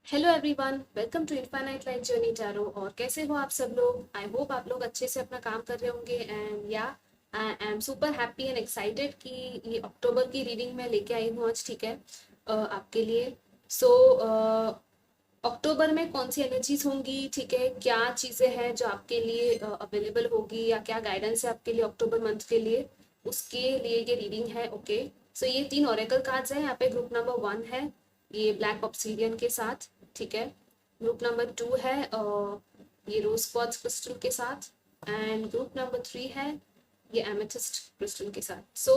Hello everyone, welcome to infinite life journey tarot. और कैसे हो आप सब लोग? आई होप आप लोग अच्छे से अपना काम कर रहे होंगे। एंड या I am super happy and excited कि ये अक्टूबर की रीडिंग मैं लेके आई हूँ आज। ठीक है, आपके लिए। सो अक्टूबर में कौन सी एनर्जीज होंगी, ठीक है, क्या चीज़ें हैं जो आपके लिए अवेलेबल होगी, या क्या गाइडेंस है आपके लिए अक्टूबर मंथ के लिए, उसके लिए ये रीडिंग है। ओके, सो ये 3 ओरेकल कार्ड्स हैं। यहाँ पे ग्रुप नंबर 1 है ये ब्लैक ऑब्सीडियन के साथ, ठीक है। ग्रुप नंबर 2 है ये रोज क्वार्ट्ज क्रिस्टल के साथ। एंड ग्रुप नंबर 3 है ये एमेथिस्ट क्रिस्टल के साथ। सो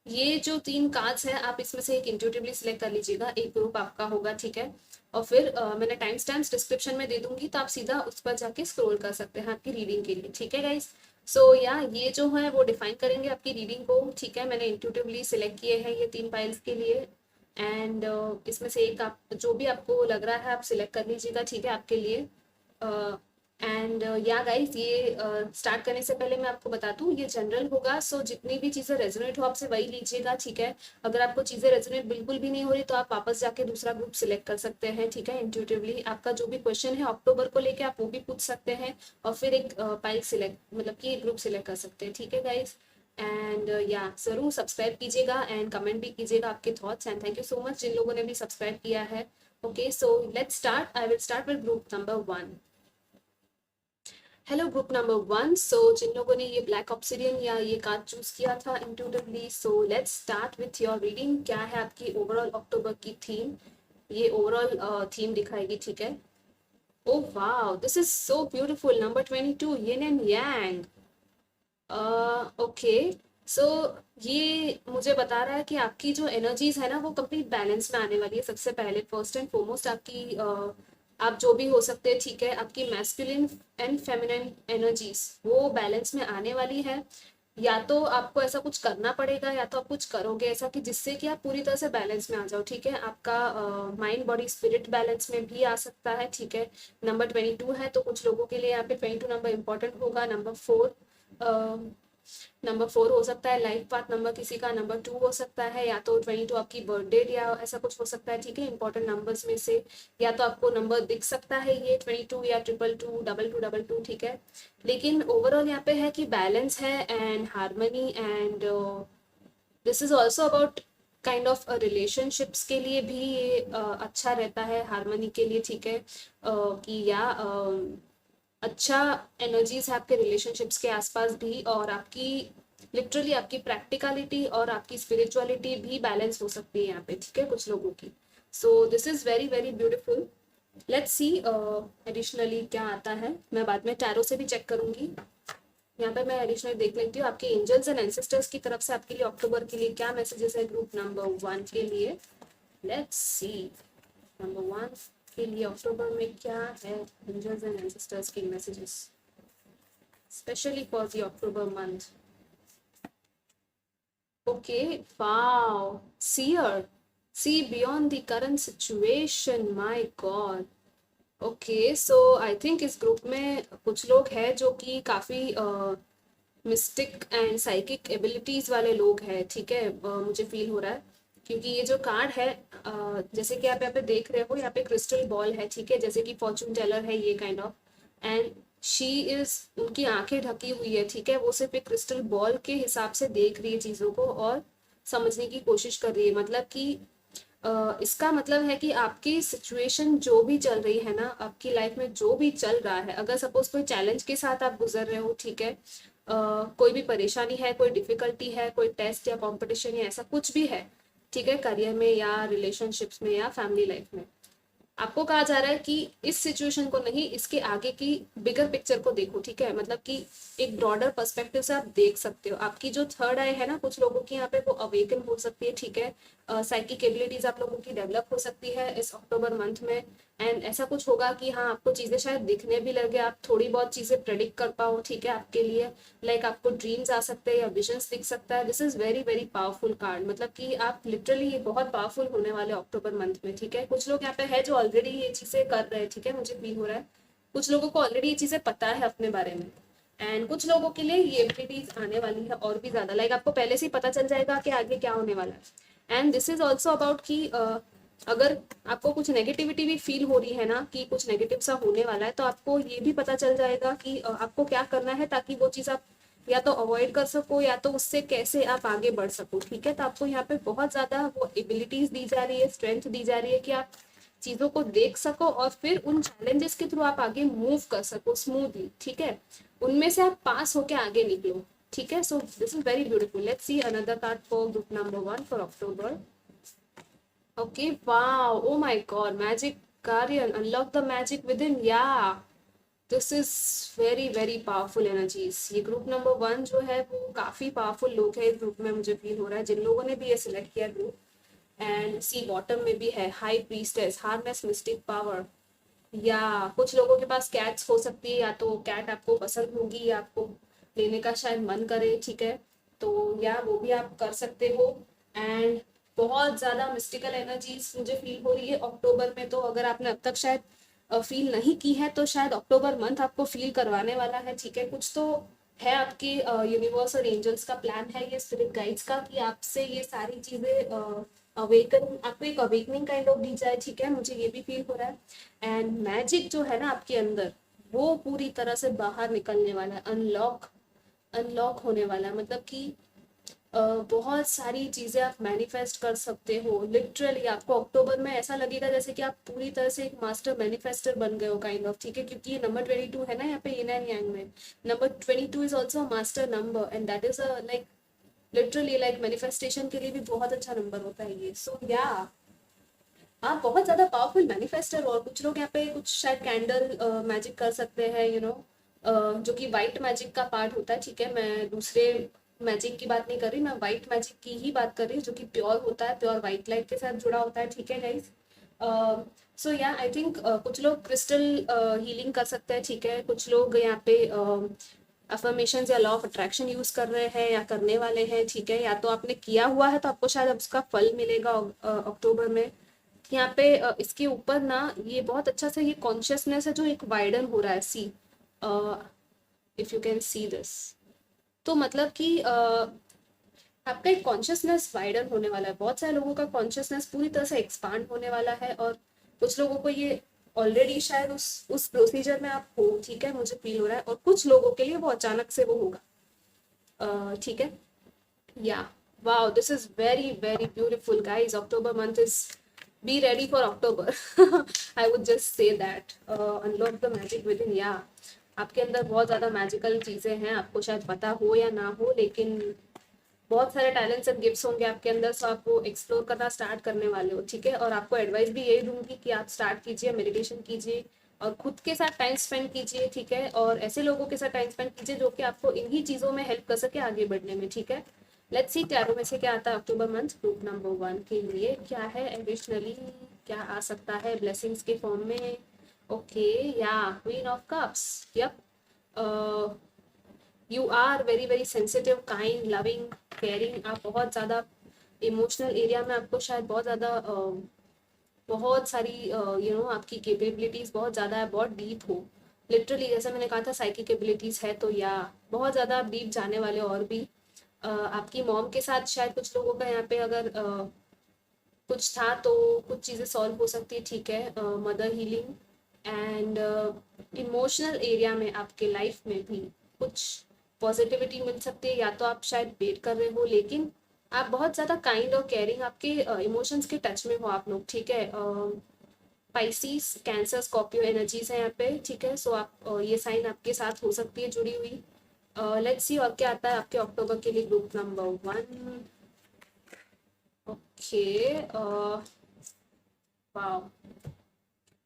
ये जो 3 कार्ड्स हैं, आप इसमें से एक इंट्यूटिवली सिलेक्ट कर लीजिएगा, एक ग्रुप आपका होगा, ठीक है। और फिर मैंने टाइम स्टैम्प्स डिस्क्रिप्शन में दे दूंगी, तो आप सीधा उस पर जाके स्क्रॉल कर सकते हैं आपकी रीडिंग के लिए, ठीक है गाइस। सो या ये जो है वो डिफाइन करेंगे आपकी रीडिंग को, ठीक है। मैंने इंट्यूटिवली सिलेक्ट किए हैं ये 3 फाइल्स के लिए। एंड इसमें से एक आप जो भी आपको लग रहा है आप सिलेक्ट कर लीजिएगा, ठीक है, आपके लिए। एंड या गाइस, ये स्टार्ट करने से पहले मैं आपको बता दूं ये जनरल होगा। सो जितनी भी चीज़ें रेजोनेट हो आपसे वही लीजिएगा, ठीक है। अगर आपको चीज़ें रेजोनेट बिल्कुल भी नहीं हो रही तो आप वापस जाके दूसरा ग्रुप सिलेक्ट कर सकते हैं, ठीक है। इंट्यूटिवली आपका जो भी क्वेश्चन है अक्टूबर को लेके आप वो भी पूछ सकते हैं, और फिर एक फाइल सिलेक्ट मतलब कि एक ग्रुप सिलेक्ट कर सकते हैं, ठीक है गाइस। एंड या ज़रूर सब्सक्राइब कीजिएगा एंड कमेंट भी कीजिएगा आपके thoughts. And thank you so much जिन लोगों ने भी सब्सक्राइब किया है। Okay, so let's start. I will start with group number 1। Hello group number 1। So जिन लोगों ने ये ब्लैक ऑब्सिडियन या ये कार्ड चूज किया था intuitively, so let's start with your reading. क्या है आपकी ओवरऑल अक्टूबर की थीम? ये ओवरऑल थीम दिखाएगी, ठीक है। Oh wow, this is so beautiful. Number 22, yin and yang. Okay, so ये मुझे बता रहा है कि आपकी जो एनर्जीज है ना वो कंप्लीट बैलेंस में आने वाली है। सबसे पहले फर्स्ट एंड फॉरमोस्ट आपकी आप जो भी हो सकते हैं, ठीक है, आपकी मैस्कुलिन एंड फेमिनिन एनर्जीज वो बैलेंस में आने वाली है। या तो आपको ऐसा कुछ करना पड़ेगा या तो आप कुछ करोगे ऐसा कि जिससे कि आप पूरी तरह से बैलेंस में आ जाओ, ठीक है। आपका माइंड बॉडी स्पिरिट बैलेंस में भी आ सकता है, ठीक है। नंबर 22 है तो कुछ लोगों के लिए यहाँ पे 22 नंबर इंपॉर्टेंट होगा। नंबर 4 हो सकता है लाइफ पाथ नंबर किसी का, नंबर 2 हो सकता है, या तो 22 आपकी बर्थ डेट या ऐसा कुछ हो सकता है, ठीक है, इंपॉर्टेंट नंबर्स में से। या तो आपको नंबर दिख सकता है ये 22 या 222 22 ठीक है। लेकिन ओवरऑल यहाँ पे है कि बैलेंस है and harmony. And this is also about kind of relationships के लिए भी ये अच्छा रहता है, हारमनी के लिए, ठीक है। कि या अच्छा एनर्जीज है आपके रिलेशनशिप्स के आसपास भी, और आपकी लिटरली आपकी प्रैक्टिकलिटी और आपकी स्पिरिचुअलिटी भी बैलेंस हो सकती है यहाँ पे, ठीक है, कुछ लोगों की। सो this is very very beautiful. Let's see additionally क्या आता है। मैं बाद में टैरो से भी चेक करूंगी। यहाँ पे मैं एडिशनली देख लेती हूँ आपके एंजल्स एंड एंसेस्टर्स की तरफ से आपके लिए अक्टूबर के लिए क्या मैसेजेस है ग्रुप नंबर 1 के लिए। लेट्स सी नंबर 1 के लिए अक्टूबर में क्या है एंजल्स एंड एंसेस्टर्स के messages, specially for the October month. Okay, wow, seer, see beyond the current situation, my god। Okay, so I think इस ग्रुप में कुछ लोग हैं जो कि काफ़ी मिस्टिक एंड साइकिक एबिलिटीज़ वाले लोग हैं, ठीक है। मुझे फील हो रहा है क्योंकि ये जो कार्ड है जैसे कि आप यहाँ पे देख रहे हो, यहाँ पे क्रिस्टल बॉल है, ठीक है, जैसे कि फॉर्चून टेलर है ये kind of. And she is, उनकी आंखें ढकी हुई है, ठीक है, वो सिर्फ एक क्रिस्टल बॉल के हिसाब से देख रही है चीज़ों को और समझने की कोशिश कर रही है। मतलब कि इसका मतलब है कि आपकी सिचुएशन जो भी चल रही है ना, आपकी लाइफ में जो भी चल रहा है, अगर सपोज कोई चैलेंज के साथ आप गुजर रहे हो, ठीक है, कोई भी परेशानी है, कोई डिफिकल्टी है, कोई टेस्ट या कंपटीशन या ऐसा कुछ भी है, ठीक है, करियर में या रिलेशनशिप्स में या फैमिली लाइफ में, आपको कहा जा रहा है कि इस सिचुएशन को नहीं, इसके आगे की बिगर पिक्चर को देखो, ठीक है। मतलब कि एक ब्रॉडर पर्सपेक्टिव से आप देख सकते हो। आपकी जो थर्ड आई है ना, कुछ लोगों की यहाँ पे वो अवेकन हो सकती है, ठीक है। साइकिक एबिलिटीज आप लोगों की डेवलप हो सकती है इस अक्टूबर मंथ में। एंड ऐसा कुछ होगा कि हाँ, आपको चीज़ें शायद दिखने भी लगे, आप थोड़ी बहुत चीज़ें प्रेडिक्ट कर पाओ, ठीक है, आपके लिए। लाइक आपको ड्रीम्स आ सकते हैं या विजन्स दिख सकता है। This is very very powerful card. मतलब कि आप लिटरली ये बहुत पावरफुल होने वाले अक्टूबर मंथ में, ठीक है। कुछ लोग यहाँ पे है जो ऑलरेडी ये चीज़ें कर रहे हैं, ठीक है, मुझे फील हो रहा है। कुछ लोगों को ऑलरेडी ये चीज़ें पता है अपने बारे में। एंड कुछ लोगों के लिए ये एबिलिटीज आने वाली है और भी ज़्यादा, लाइक आपको पहले से ही पता चल जाएगा कि आगे क्या होने वाला है। And this is also about कि अगर आपको कुछ नेगेटिविटी भी फील हो रही है ना कि कुछ नेगेटिव सा होने वाला है, तो आपको ये भी पता चल जाएगा कि आपको क्या करना है ताकि वो चीज़ आप या तो अवॉइड कर सको या तो उससे कैसे आप आगे बढ़ सको। ठीक है, तो आपको यहाँ पे बहुत ज़्यादा वो एबिलिटीज दी जा रही है, स्ट्रेंथ दी जा रही है कि आप चीज़ों को देख सको और फिर उन चैलेंजेस के थ्रू आप आगे मूव कर सको स्मूथली। ठीक है, उनमें से आप पास होके आगे निकलो। ठीक है, so this is very beautiful. Let's see another card for group number 1 for October. Okay, wow, oh my god, magic guardian, unlock the magic within. Yeah this is very very powerful energies. ये group number 1 जो है वो काफी powerful लोग हैं इस group में, मुझे फील हो रहा है, जिन लोगों ने भी ये सिलेक्ट किया ग्रुप। एंड सी बॉटम में भी है high priestess, harness mistake power. या कुछ लोगों के पास कैट्स हो सकती है, या तो कैट आपको पसंद होगी या आपको लेने का शायद मन करे। ठीक है, तो या वो भी आप कर सकते हो। एंड बहुत ज़्यादा मिस्टिकल एनर्जीज मुझे फील हो रही है अक्टूबर में, तो अगर आपने अब तक शायद फील नहीं की है तो शायद अक्टूबर मंथ आपको फील करवाने वाला है। ठीक है, कुछ तो है आपके यूनिवर्स और एंजल्स का प्लान है, ये स्पिरिट गाइड्स का, कि आपसे ये सारी चीज़ें अवेकन, आपको एक अवेकनिंग काइंड ऑफ दी जाए। ठीक है, मुझे ये भी फील हो रहा है। एंड मैजिक जो है ना आपके अंदर, वो पूरी तरह से बाहर निकलने वाला है, अनलॉक अनलॉक होने वाला है। मतलब कि बहुत सारी चीजें आप मैनिफेस्ट कर सकते हो लिटरली। आपको अक्टूबर में ऐसा लगेगा जैसे कि आप पूरी तरह से एक मास्टर मैनिफेस्टर बन गए हो काइंड ऑफ। ठीक है, क्योंकि ये नंबर 22 है ना यहाँ पे यिन एंड यांग में। Number 22 is also master number and that is like literally like manifestation के लिए भी बहुत अच्छा नंबर होता है ये। सो या आप बहुत ज्यादा पावरफुल मैनिफेस्टर। और कुछ लोग यहाँ पे कुछ शायद कैंडल मैजिक कर सकते हैं, जो कि वाइट मैजिक का पार्ट होता है। ठीक है, मैं दूसरे मैजिक की बात नहीं कर रही, मैं वाइट मैजिक की ही बात कर रही हूँ, जो कि प्योर होता है, प्योर वाइट लाइट के साथ जुड़ा होता है। ठीक है गाइस, सो या आई थिंक कुछ लोग क्रिस्टल हीलिंग कर सकते हैं। ठीक है, कुछ लोग यहाँ पे अफर्मेशन या लॉ ऑफ अट्रैक्शन यूज कर रहे हैं या करने वाले हैं। ठीक है, या तो आपने किया हुआ है तो आपको शायद अब उसका फल मिलेगा अक्टूबर में। यहाँ पे इसके ऊपर ना ये बहुत अच्छा सा ये कॉन्शियसनेस है जो एक वाइडन हो रहा है। See if you can see this, तो मतलब कि आपका एक कॉन्शियसनेस वाइडन होने वाला है। बहुत सारे लोगों का कॉन्शियसनेस पूरी तरह से एक्सपांड होने वाला है, और कुछ लोगों को ये ऑलरेडी शायद उस प्रोसीजर में आप हो। ठीक है, मुझे फील हो रहा है, और कुछ लोगों के लिए वो अचानक से वो होगा। ठीक है, या wow, this is very very beautiful guys. October month is, be ready for October. I would just say that unlock the magic within. या आपके अंदर बहुत ज़्यादा मैजिकल चीज़ें हैं, आपको शायद पता हो या ना हो, लेकिन बहुत सारे टैलेंट्स एंड गिफ्ट्स होंगे आपके अंदर, सो आप वो एक्सप्लोर करना स्टार्ट करने वाले हो। ठीक है, और आपको एडवाइस भी यही दूंगी कि आप स्टार्ट कीजिए, मेडिटेशन कीजिए और खुद के साथ टाइम स्पेंड कीजिए। ठीक है, और ऐसे लोगों के साथ टाइम स्पेंड कीजिए जो कि आपको इन्हीं चीज़ों में हेल्प कर सके आगे बढ़ने में। ठीक है, लेट्स सी टैरो में से क्या आता है अक्टूबर मंथ ग्रुप नंबर 1 के लिए। क्या है एडिशनली, क्या आ सकता है ब्लेसिंग्स के फॉर्म में। Okay, yeah queen of cups. Yup, you are very very sensitive, kind, loving, caring. आप बहुत ज़्यादा इमोशनल एरिया में आपको शायद बहुत ज़्यादा बहुत सारी आपकी कैपेबिलिटीज़ बहुत ज़्यादा है, बहुत डीप हो लिटरली। जैसे मैंने कहा था साइकिक एबिलिटीज़ है, तो या बहुत ज़्यादा आप डीप जाने वाले। और भी आपकी मॉम के साथ शायद कुछ लोगों का यहाँ पे अगर कुछ था तो कुछ चीज़ें सॉल्व हो सकती है। ठीक है, mother healing and emotional area में आपके लाइफ में भी कुछ पॉजिटिविटी मिल सकती है। या तो आप शायद वेट कर रहे हो, लेकिन आप बहुत ज़्यादा काइंड और केयरिंग, आपके इमोशंस के टच में हो आप लोग। ठीक है, पाइसिस, कैंसर, स्कॉर्पियो एनर्जीज है यहाँ पे। ठीक है, सो आप ये साइन आपके साथ हो सकती है जुड़ी हुई। लेट्स सी और क्या आता है आपके अक्टूबर के लिए group number 1। Okay, wow,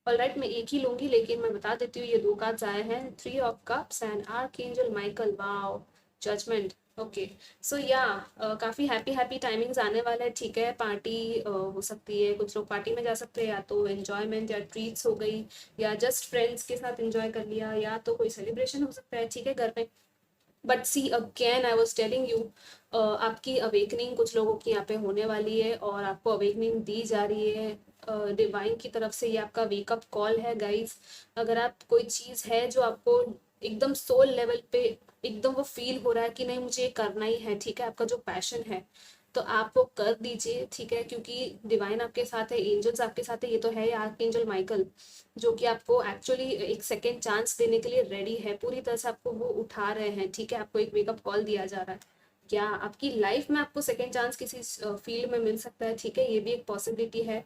alright, मैं एक ही लूंगी, लेकिन मैं बता देती हूँ ये 2 कार्ड्स आए हैं, 3 of cups and archangel Michael. Wow, judgement. Okay, so yeah काफ़ी हैप्पी हैप्पी टाइमिंग्स आने वाला है। ठीक है, पार्टी हो सकती है, कुछ लोग पार्टी में जा सकते हैं, या तो एन्जॉयमेंट या ट्रीट्स हो गई, या जस्ट फ्रेंड्स के साथ एंजॉय कर लिया, या तो कोई सेलिब्रेशन हो सकता है। ठीक है, घर पे। But see again I was telling you, आपकी अवेकनिंग कुछ लोगों की यहाँ पे होने वाली है, और आपको अवेकनिंग दी जा रही है डिवाइन की तरफ से। ये आपका वेकअप कॉल है गाइस। अगर आप कोई चीज़ है जो आपको एकदम सोल लेवल पे एकदम वो फील हो रहा है कि नहीं मुझे ये करना ही है, ठीक है, आपका जो पैशन है, तो आप वो कर दीजिए, ठीक है, क्योंकि डिवाइन आपके साथ है, एंजल्स आपके साथ है, ये तो है आर्क एंजल माइकल, जो कि आपको एक्चुअली एक सेकेंड चांस देने के लिए रेडी है, पूरी तरह से आपको वो उठा रहे हैं, ठीक है, आपको एक वेकअप कॉल दिया जा रहा है, क्या आपकी लाइफ में आपको सेकेंड चांस किसी फील्ड में मिल सकता है, ठीक है, ये भी एक पॉसिबिलिटी है।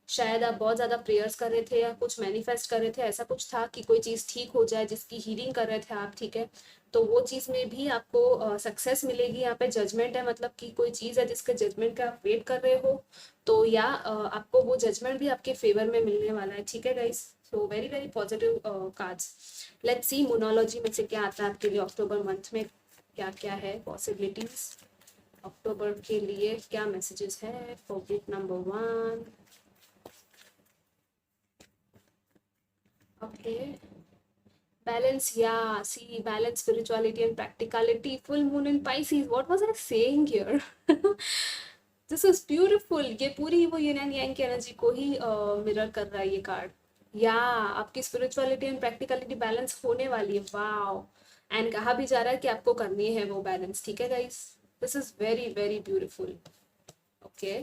शायद आप बहुत ज़्यादा प्रेयर्स कर रहे थे या कुछ मैनिफेस्ट कर रहे थे, ऐसा कुछ था कि कोई चीज़ ठीक हो जाए जिसकी हीलिंग कर रहे थे आप, ठीक है, तो वो चीज़ में भी आपको सक्सेस मिलेगी। यहाँ पे जजमेंट है, मतलब कि कोई चीज़ है जिसके जजमेंट का आप वेट कर रहे हो, तो या आपको वो जजमेंट भी आपके फेवर में मिलने वाला है, ठीक है guys. So very very positive cards. Let's see मोनोलॉजी में से क्या आता है आपके लिए अक्टूबर मंथ में, क्या क्या है पॉसिबिलिटीज अक्टूबर के लिए, क्या मैसेजेस है for group number 1। Okay. Balance, yeah. See, balance, spirituality, and practicality. Full moon in Pisces. What was I saying here? This is beautiful. ये पूरी वो yin and yang की एनर्जी को ही मिरर कर रहा है ये कार्ड। या आपकी स्पिरिचुअलिटी एंड प्रैक्टिकलिटी बैलेंस होने वाली है, वाओ। एंड कहा भी जा रहा है कि आपको करनी है वो बैलेंस, ठीक है guys. This is very very beautiful. Okay,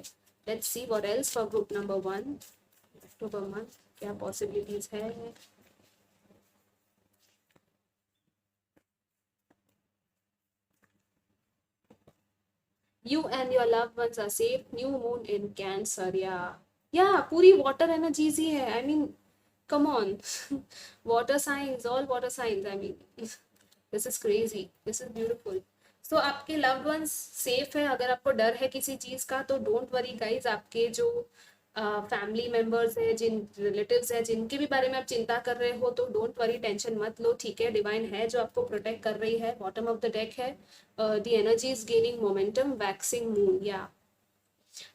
let's see what else for group number 1 October month, क्या पॉसिबिलिटीज है। You and your loved ones are safe. New moon in Cancer, yeah. Yeah, पूरी water energies ही है। I mean, come on. Water signs, all water signs. I mean, this is crazy. This is beautiful. So आपके loved ones safe है। अगर आपको डर है किसी चीज का तो don't worry guys। आपके जो फैमिली मेंबर्स है, जिन रिलेटिव्स है, जिनके भी बारे में आप चिंता कर रहे हो, तो डोंट वरी, टेंशन मत लो, ठीक है। डिवाइन है जो आपको प्रोटेक्ट कर रही है। बॉटम ऑफ द डेक है the energy is gaining momentum, waxing moon, yeah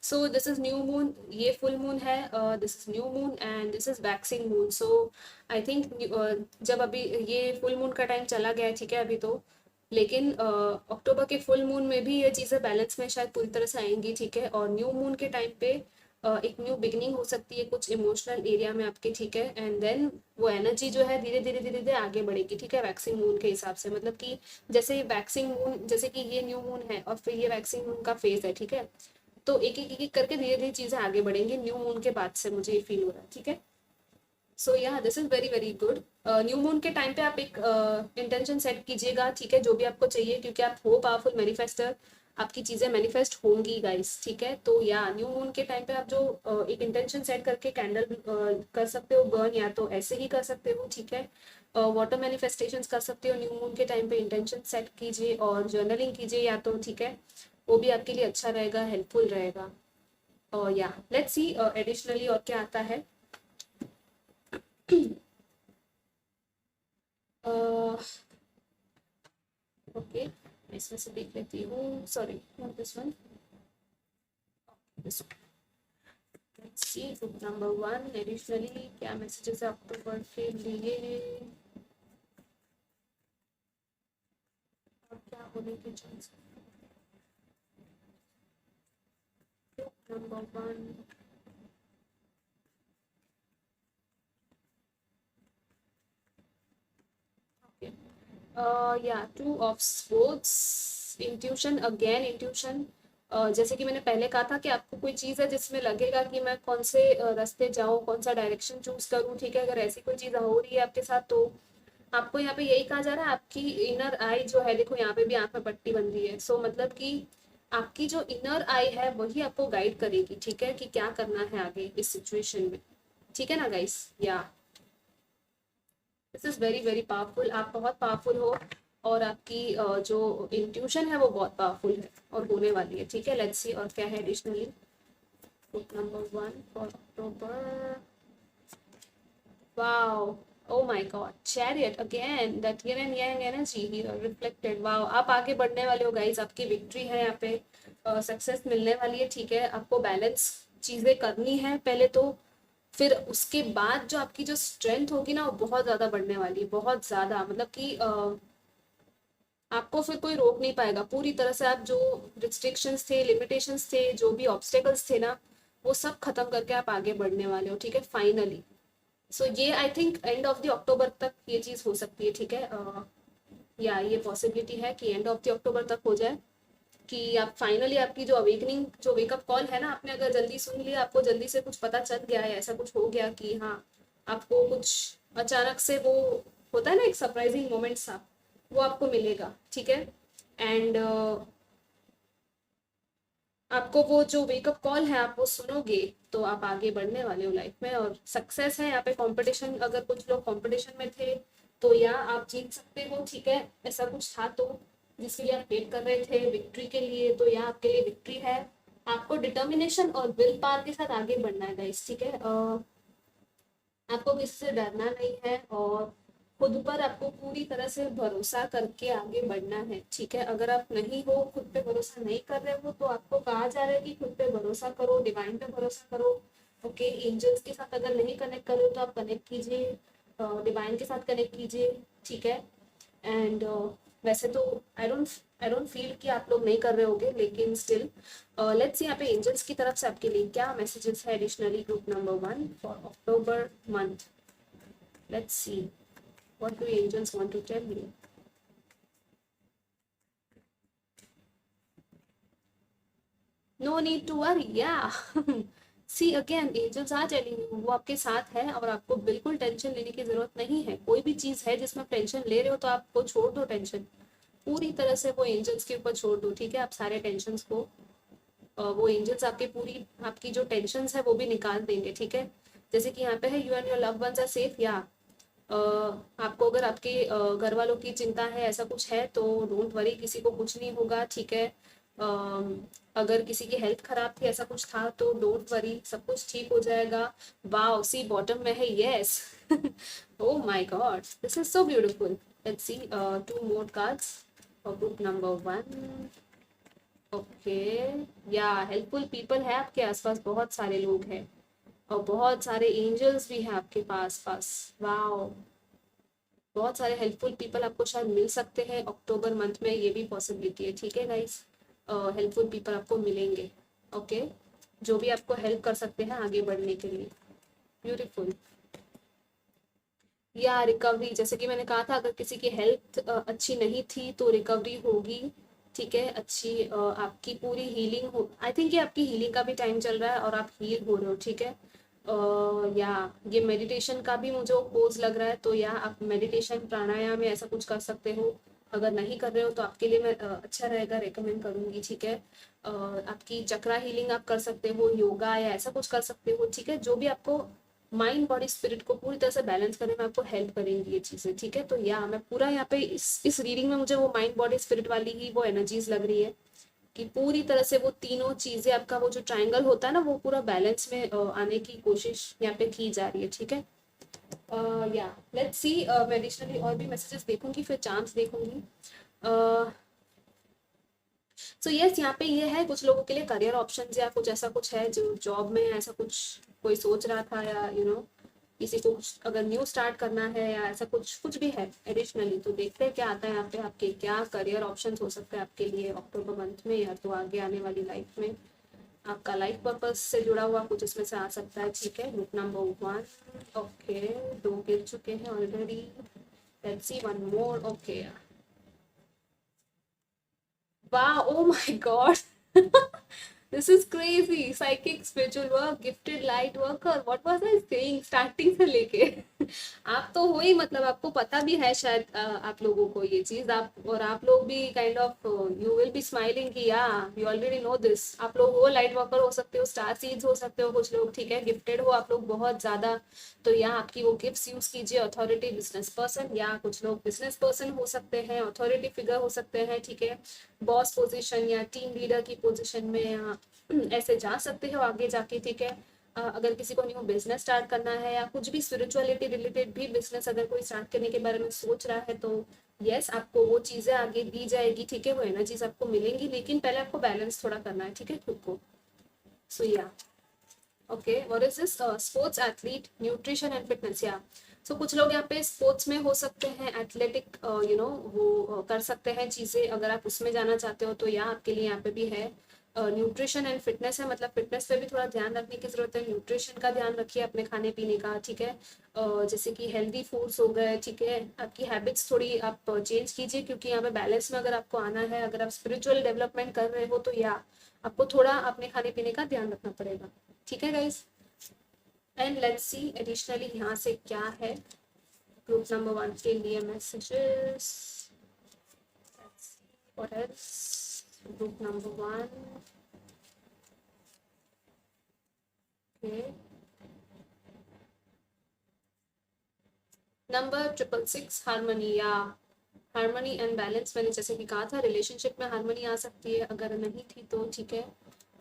so this is new moon, ये फुल मून है, this is new moon and this is waxing moon. So I think जब अभी ये full moon का time चला गया है, ठीक है, अभी तो, लेकिन अक्टूबर के फुल मून में भी ये चीज़ें बैलेंस में शायद पूरी तरह से आएंगी, ठीक है। और न्यू मून के टाइम पे एक न्यू बिगनिंग हो सकती है कुछ इमोशनल एरिया में आपके, ठीक है। एंड देन वो एनर्जी जो है धीरे धीरे धीरे धीरे आगे बढ़ेगी, ठीक है, वैक्सिंग मून के हिसाब से। मतलब कि जैसे वैक्सिंग मून, जैसे कि ये न्यू मून है और फिर ये वैक्सिंग मून का फेज है, ठीक है, तो एक एक करके धीरे धीरे चीज़ें आगे बढ़ेंगी न्यू मून के बाद से, मुझे ये फील हो रहा है, ठीक है। सो या this is very very good. New moon के टाइम पे आप एक इंटेंशन सेट कीजिएगा, ठीक है, जो भी आपको चाहिए, क्योंकि आप हो पावरफुल मैनिफेस्टर, आपकी चीज़ें मैनिफेस्ट होंगी गाइस, ठीक है। तो या न्यू मून के टाइम पे आप जो एक इंटेंशन सेट करके कैंडल कर सकते हो बर्न, या तो ऐसे ही कर सकते हो, ठीक है, वाटर मैनिफेस्टेशंस कर सकते हो। न्यू मून के टाइम पे इंटेंशन सेट कीजिए और जर्नलिंग कीजिए या तो, ठीक है, वो भी आपके लिए अच्छा रहेगा, हेल्पफुल रहेगा। और या लेट्स सी एडिशनली और क्या आता है। ओके, मैं इसमें से देख लेती हूँ, sorry not this one, this one. Let's see group number 1 additionally क्या मैसेजेस है अक्टूबर के लिए और क्या होने के चांस। ग्रुप नंबर 1, या 2 of sports, intuition, again intuition. जैसे कि मैंने पहले कहा था कि आपको कोई चीज़ है जिसमें लगेगा कि मैं कौन से रास्ते जाऊँ, कौन सा डायरेक्शन चूज करूँ, ठीक है, अगर ऐसी कोई चीज़ हो रही है आपके साथ, तो आपको यहाँ पे यही कहा जा रहा है, आपकी इनर आई जो है, देखो यहाँ पे भी आंख में पट्टी बन रही है, सो मतलब कि आपकी जो इनर आई है वही आपको गाइड करेगी, ठीक है, कि क्या करना है आगे इस सिचुएशन में, ठीक है ना गाइस। या this is very very powerful, आप बहुत पावरफुल हो और आपकी जो इंट्यूशन है वो बहुत पावरफुल है और होने वाली है, ठीक है। लेट्स सी और क्या है additionally book number 1 for October. Wow, oh my god, chariot again, that yin and yang energy here reflected। wow, आप आगे बढ़ने वाले हो गाइस, आपकी विक्ट्री है यहाँ पे, सक्सेस मिलने वाली है, ठीक है। आपको बैलेंस चीजें करनी है पहले तो, फिर उसके बाद जो आपकी जो स्ट्रेंथ होगी ना वो बहुत ज्यादा बढ़ने वाली है, बहुत ज्यादा, मतलब कि आपको फिर कोई रोक नहीं पाएगा पूरी तरह से। आप जो रिस्ट्रिक्शंस थे, लिमिटेशंस थे, जो भी ऑब्स्टेकल्स थे ना, वो सब खत्म करके आप आगे बढ़ने वाले हो, ठीक है, फाइनली। सो ये I think end of the October तक ये चीज़ हो सकती है, ठीक है, या ये पॉसिबिलिटी है कि एंड ऑफ द अक्टूबर तक हो जाए, कि आप फाइनली आपकी जो अवेकनिंग जो वेकअप कॉल है ना, आपने अगर जल्दी सुन लिया, आपको जल्दी से कुछ पता चल गया है, ऐसा कुछ हो गया कि हाँ आपको कुछ अचानक से वो होता है ना एक सरप्राइजिंग मोमेंट सा, वो आपको मिलेगा, ठीक है। एंड आपको वो जो वेकअप कॉल है आप वो सुनोगे तो आप आगे बढ़ने वाले हो लाइफ में, और सक्सेस है यहाँ पे। कंपटीशन, अगर कुछ लोग कंपटीशन में थे तो या आप जीत सकते हो, ठीक है, ऐसा कुछ था तो जिसके लिए आप वेट कर रहे थे विक्ट्री के लिए, तो या आपके लिए विक्ट्री है। आपको डिटर्मिनेशन और विल पावर के साथ आगे बढ़ना है गाइस, ठीक है। आपको किसी से डरना नहीं है, और खुद पर आपको पूरी तरह से भरोसा करके आगे बढ़ना है, ठीक है। अगर आप नहीं हो, खुद पे भरोसा नहीं कर रहे हो, तो आपको कहा जा रहा है कि खुद पे भरोसा करो, डिवाइन पे भरोसा करो, ओके। एंजल्स के साथ अगर नहीं कनेक्ट कर रहे हो तो आप कनेक्ट कीजिए, डिवाइन के साथ कनेक्ट कीजिए, ठीक है। एंड वैसे तो आई डोंट फील कि आप लोग नहीं कर रहे होगे, लेकिन स्टिल लेट्स सी यहाँ पे एंजल्स की तरफ से आपके लिए क्या मैसेजेस है additionally group number 1 for October month. Let's see what do angels want to tell you. No need to worry, yeah. See again, angels are telling you वो आपके साथ है, और आपको बिल्कुल टेंशन लेने की जरूरत नहीं है। कोई भी चीज है जिसमें टेंशन ले रहे हो तो आपको छोड़ दो, टेंशन पूरी तरह से वो एंजल्स के ऊपर छोड़ दो, ठीक है। आप सारे टेंशन को वो एंजल्स आपके पूरी आपकी जो टेंशन है वो भी निकाल देंगे, ठीक है। जैसे कि यहाँ पे है you and your loved ones are safe, या आपको अगर आपके घर वालों की चिंता है, ऐसा कुछ है तो डोंट वरी, किसी को कुछ नहीं होगा, ठीक है। अगर किसी की हेल्थ खराब थी, ऐसा कुछ था तो डोंट वरी, सब कुछ ठीक हो जाएगा। वाओ, सी बॉटम में है yes. O my God, this is so beautiful. Let's C 2 more cards for group number 1। Okay, या हेल्पफुल पीपल है आपके आसपास, बहुत सारे लोग हैं, और बहुत सारे एंजल्स भी हैं आपके पास। वाओ, बहुत सारे हेल्पफुल पीपल आपको शायद मिल सकते हैं अक्टूबर मंथ में, ये भी पॉसिबिलिटी है, ठीक है गाइस। हेल्पफुल पीपल आपको मिलेंगे, ओके, जो भी आपको हेल्प कर सकते हैं आगे बढ़ने के लिए। ब्यूटीफुल। या रिकवरी, जैसे कि मैंने कहा था, अगर किसी की हेल्थ अच्छी नहीं थी तो रिकवरी होगी, ठीक है। अच्छी आपकी पूरी हीलिंग हो, आई थिंक ये आपकी हीलिंग का भी टाइम चल रहा है और आप हील हो रहे हो, ठीक है। या ये मेडिटेशन का भी मुझे पोज लग रहा है, तो या आप मेडिटेशन प्राणायाम या ऐसा कुछ कर सकते हो। अगर नहीं कर रहे हो तो आपके लिए मैं अच्छा रहेगा, रेकमेंड करूंगी, ठीक है। आपकी चक्रा हीलिंग आप कर सकते हो, योगा या ऐसा कुछ कर सकते हो, ठीक है। जो भी आपको माइंड बॉडी स्पिरिट को पूरी तरह से बैलेंस करने में आपको हेल्प करेंगी ये चीजें, ठीक है। तो या मैं पूरा यहाँ पे इस रीडिंग में मुझे वो माइंड बॉडी स्पिरिट वाली ही वो एनर्जीज लग रही है कि पूरी तरह से वो तीनों चीजें, आपका वो जो ट्रायंगल होता है ना, वो पूरा बैलेंस में आने की कोशिश यहाँ पे की जा रही है, ठीक है। या लेट्स सी, मैं एडिशनली और भी मैसेजेस देखूंगी, फिर चांस देखूंगी। सो यस, यहाँ पे ये है कुछ लोगों के लिए करियर ऑप्शंस या कुछ ऐसा कुछ है जो जॉब में ऐसा कुछ कोई सोच रहा था, या किसी को अगर न्यू स्टार्ट करना है या ऐसा कुछ कुछ भी है एडिशनली, तो देखते हैं क्या आता है यहाँ पे, आपके क्या करियर ऑप्शंस हो सकते हैं आपके लिए अक्टूबर मंथ में, या तो आगे आने वाली लाइफ में आपका लाइफ पर्पस से जुड़ा हुआ कुछ इसमें से आ सकता है, ठीक है। ग्रुप नंबर 1, ओके, 2 गिर चुके हैं already. Let's see 1 more, okay. Wow, oh my God. This is crazy. Psychic, spiritual work, gifted light worker. What was I saying? Starting से लेके आप तो हो ही, मतलब आपको पता भी है शायद, आप लोगों को ये चीज, आप और आप लोग भी kind of you will be smiling कि या यू ऑलरेडी नो दिस। आप लोग हो लाइट वर्कर हो सकते हो, स्टार सीड्स हो सकते हो कुछ लोग, ठीक है। गिफ्टेड हो आप लोग बहुत ज्यादा, तो यहाँ आपकी वो गिफ्ट्स यूज कीजिए। अथॉरिटी बिजनेस पर्सन, या कुछ लोग बिजनेस पर्सन हो सकते हैं, अथॉरिटी फिगर हो सकते हैं, ठीक है। बॉस पोजीशन या टीम लीडर की पोजीशन में या ऐसे जा सकते हो आगे जाके, ठीक है। अगर किसी को न्यू बिजनेस स्टार्ट करना है या कुछ भी स्पिरिचुअलिटी रिलेटेड भी बिजनेस अगर कोई स्टार्ट करने के बारे में सोच रहा है, तो यस, आपको वो चीजें आगे दी जाएगी, ठीक है। वो एनर्जीज आपको मिलेंगी, लेकिन पहले आपको बैलेंस थोड़ा करना है, ठीक है, खुद को। सो या okay, what is this? Sports athlete, nutrition and fitness, या सो कुछ लोग यहाँ पे स्पोर्ट्स में हो सकते हैं, एथलेटिक वो कर सकते हैं चीजें, अगर आप उसमें जाना चाहते हो तो यहाँ आपके लिए यहाँ पे भी है। न्यूट्रिशन एंड फिटनेस है, मतलब फिटनेस पे भी थोड़ा ध्यान रखने की जरूरत है, न्यूट्रिशन का ध्यान रखिए अपने खाने पीने का, ठीक है। जैसे कि हेल्दी फूड्स हो गए, ठीक है, आपकी हैबिट्स थोड़ी आप चेंज कीजिए, क्योंकि यहाँ पे बैलेंस में अगर आपको आना है, अगर आप स्पिरिचुअल डेवलपमेंट कर रहे हो तो या आपको थोड़ा अपने खाने पीने का ध्यान रखना पड़ेगा, ठीक है guys. And let's see additionally यहाँ से क्या है ग्रुप नंबर 1 के लिए messages. What else? Group number 1. Okay. Number 666 harmony, या हारमोनी एंड बैलेंस, मैंने जैसे कि कहा था रिलेशनशिप में हारमोनी आ सकती है, अगर नहीं थी तो ठीक है।